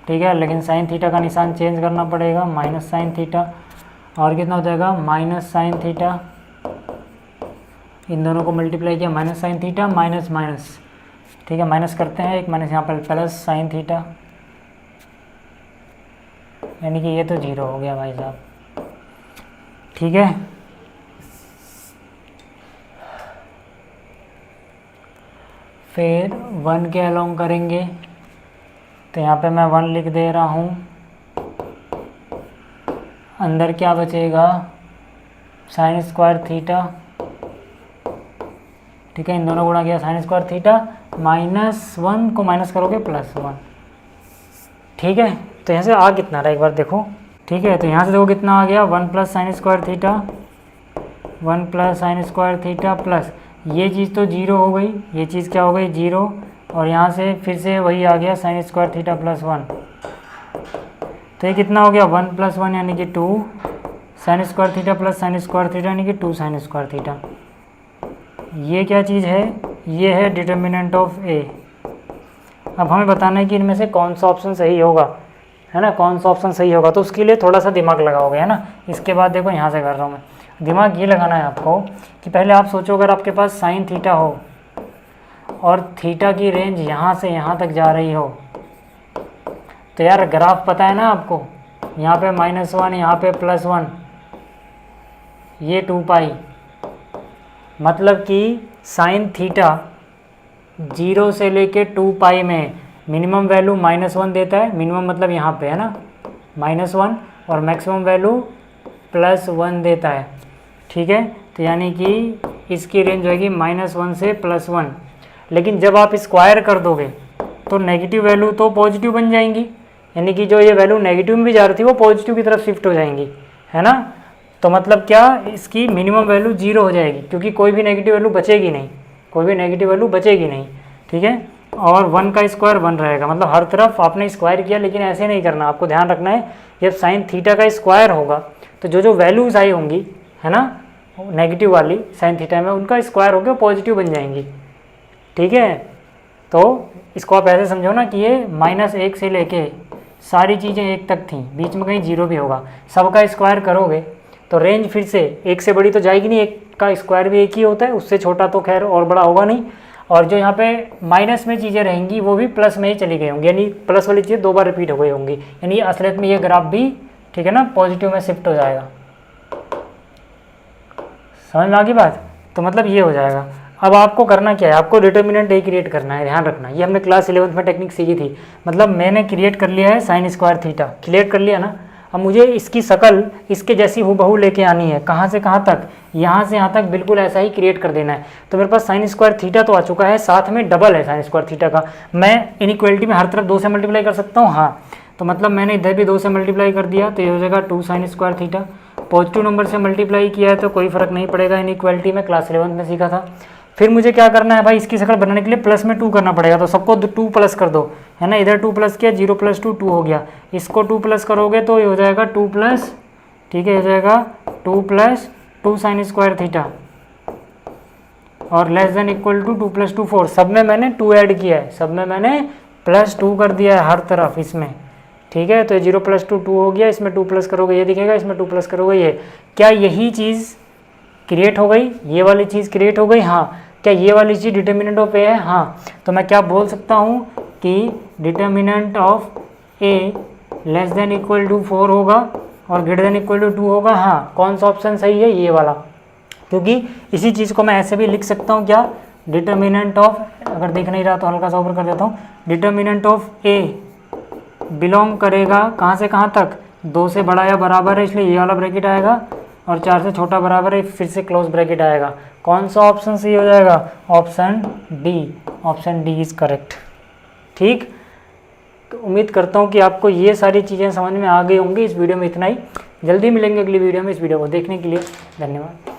ठीक है, लेकिन साइन थीटा का निशान चेंज करना पड़ेगा, माइनस साइन थीटा, और कितना हो जाएगा? Minus sine theta. इन दोनों को मल्टीप्लाई किया, minus sine theta minus minus. ठीक है, माइनस करते हैं, एक माइनस यहाँ पर प्लस साइन थीटा, यानी कि ये तो 0 हो गया भाई साहब। ठीक है, फिर 1 के अलोंग करेंगे, तो यहाँ पे मैं 1 लिख दे रहा हूँ। अंदर क्या बचेगा? Sign square theta. ठीक है, इन दोनों गुणा किया, साइन स्क्वायर थीटा, -1 को माइनस करोगे +1। ठीक है, तो यहाँ से आ कितना रहा एक बार देखो। ठीक है, तो यहाँ से देखो कितना आ गया, 1 + sine square theta, 1 + sine square theta plus ये चीज़ तो 0 हो गई, ये चीज़ क्या हो गई? 0, और यहाँ से फिर से वही आ गया साइन स्क्वायर थीटा +1। तो ये कितना हो गया? 1 + 1 यानी कि 2 sign square theta plus sine square theta यानी कि 2 साइन स्क्वायर थीटा। ये क्या चीज़ है? ये है डिटर्मिनेंट ऑफ ए। अब हमें बताना है कि इनमें से कौन सा ऑप्शन सही होगा, है ना, कौन सा ऑप्शन सही होगा। तो उसके लिए थोड़ा सा दिमाग लगाओगे, है ना। इसके बाद देखो यहाँ से कर रहा हूँ मैं, दिमाग ये लगाना है आपको कि पहले आप सोचो, अगर आपके पास साइन थीटा हो और थीटा की रेंज यहाँ से यहाँ तक जा रही हो, तो यार ग्राफ पता है ना आपको, यहाँ पे -1, यहाँ पे +1, ये 2π, मतलब कि साइन थीटा 0 से लेके 2π में मिनिमम वैल्यू -1 देता है। मिनिमम मतलब यहाँ पे है ना -1, और मैक्सिमम वैल्यू +1 देता है। ठीक है, तो यानी कि इसकी रेंज होगी -1 से +1। लेकिन जब आप स्क्वायर कर दोगे तो नेगेटिव वैल्यू तो पॉजिटिव बन जाएंगी, यानी कि जो ये वैल्यू नेगेटिव में भी जा रही थी वो पॉजिटिव की तरफ शिफ्ट हो जाएंगी, है ना। तो मतलब क्या, इसकी मिनिमम वैल्यू 0 हो जाएगी, क्योंकि कोई भी नेगेटिव वैल्यू बचेगी नहीं, कोई भी नेगेटिव वैल्यू बचेगी नहीं। ठीक है, और 1 का स्क्वायर 1 रहेगा, मतलब हर तरफ आपने स्क्वायर किया, लेकिन ऐसे नहीं करना, आपको ध्यान रखना है जब साइन थीटा का स्क्वायर होगा तो जो जो वैल्यूज आई होंगी, है ना, नेगेटिव वाली साइन थीटा में, उनका स्क्वायर होकर पॉजिटिव बन जाएंगी। ठीक है, तो इसको आप ऐसे समझो ना कि ये -1 से लेके सारी चीज़ें 1 तक थी, बीच में कहीं 0 भी होगा, सबका स्क्वायर करोगे तो रेंज फिर से 1 से बड़ी तो जाएगी नहीं, 1 का स्क्वायर भी 1 ही होता है, उससे छोटा तो खैर और बड़ा होगा नहीं। और जो यहाँ पे माइनस में चीज़ें रहेंगी वो भी प्लस में ही चली गई होंगी, यानी प्लस वाली चीज़ें 2 बार रिपीट हो गई होंगी, यानी असलियत में ये ग्राफ भी, ठीक है ना, पॉजिटिव में शिफ्ट हो जाएगा। समझ में आ गई बात? तो मतलब ये हो जाएगा। अब आपको करना क्या है, आपको डिटर्मिनेंट ए क्रिएट करना है, ध्यान रखना। ये हमने क्लास 11th में टेक्निक सीखी थी, मतलब मैंने क्रिएट कर लिया है साइन स्क्वायर थीटा, क्लियर कर लिया ना। अब मुझे इसकी शकल इसके जैसी हूबहू लेके आनी है, कहाँ से कहाँ तक, यहाँ से यहाँ तक बिल्कुल ऐसा ही क्रिएट कर देना है। तो मेरे पास साइन स्क्वायर थीटा तो आ चुका है, साथ में डबल है साइन स्क्वायर थीटा का। मैं इनइक्वालिटी में हर तरफ 2 से मल्टीप्लाई कर सकता हूँ, हाँ। तो मतलब मैंने इधर भी 2 से मल्टीप्लाई कर दिया तो ये हो जाएगा 2 sin square theta. Positive number से मल्टीप्लाई किया है तो कोई फर्क नहीं पड़ेगा, इनइक्वालिटी में क्लास 11 में सीखा था। फिर मुझे क्या करना है भाई, इसकी शक्ल बनाने के लिए प्लस में 2 करना पड़ेगा, तो सबको 2 प्लस कर दो, है ना। इधर 2 प्लस किया, 0 + 2 2 हो गया। इसको 2 प्लस करोगे तो ये हो जाएगा 2 प्लस, ठीक है, हो जाएगा 2 + 2 sin स्क्वायर थीटा और लेस देन इक्वल टू 2 + 2 4। सब में मैंने 2 ऐड किया है, सब में मैंने +2 कर दिया है हर तरफ इसमें, ठीक है। तो 0 + 2 2 हो गया, इसमें 2 प्लस करोगे ये दिखेगा, इसमें 2 प्लस करोगे ये। क्या यही चीज़ क्रिएट हो गई, ये वाली चीज़ क्रिएट हो गई? हाँ। क्या ये वाली चीज़ डिटर्मिनेंट ऑफ ए है? हाँ। तो मैं क्या बोल सकता हूँ कि determinant of A less than equal to 4 होगा और ग्रेटर देन इक्वल टू 2 होगा। हाँ, कौन सा ऑप्शन सही है? ये वाला, क्योंकि इसी चीज़ को मैं ऐसे भी लिख सकता हूँ, क्या, डिटर्मिनेंट ऑफ, अगर दिख नहीं रहा तो हल्का सा ऊपर कर देता हूँ, डिटर्मिनेंट ऑफ ए बिलोंग करेगा कहाँ से कहाँ तक, 2 से बड़ा या बराबर है, इसलिए ये वाला ब्रैकेट आएगा, और 4 से छोटा बराबर है, फिर से क्लोज ब्रैकेट आएगा। कौन सा ऑप्शन सही हो जाएगा? Option D, option D is correct. ठीक, तो उम्मीद करता हूँ कि आपको ये सारी चीज़ें समझ में आ गई होंगी। इस वीडियो में इतना ही, जल्दी मिलेंगे अगली वीडियो में। इस वीडियो को देखने के लिए धन्यवाद।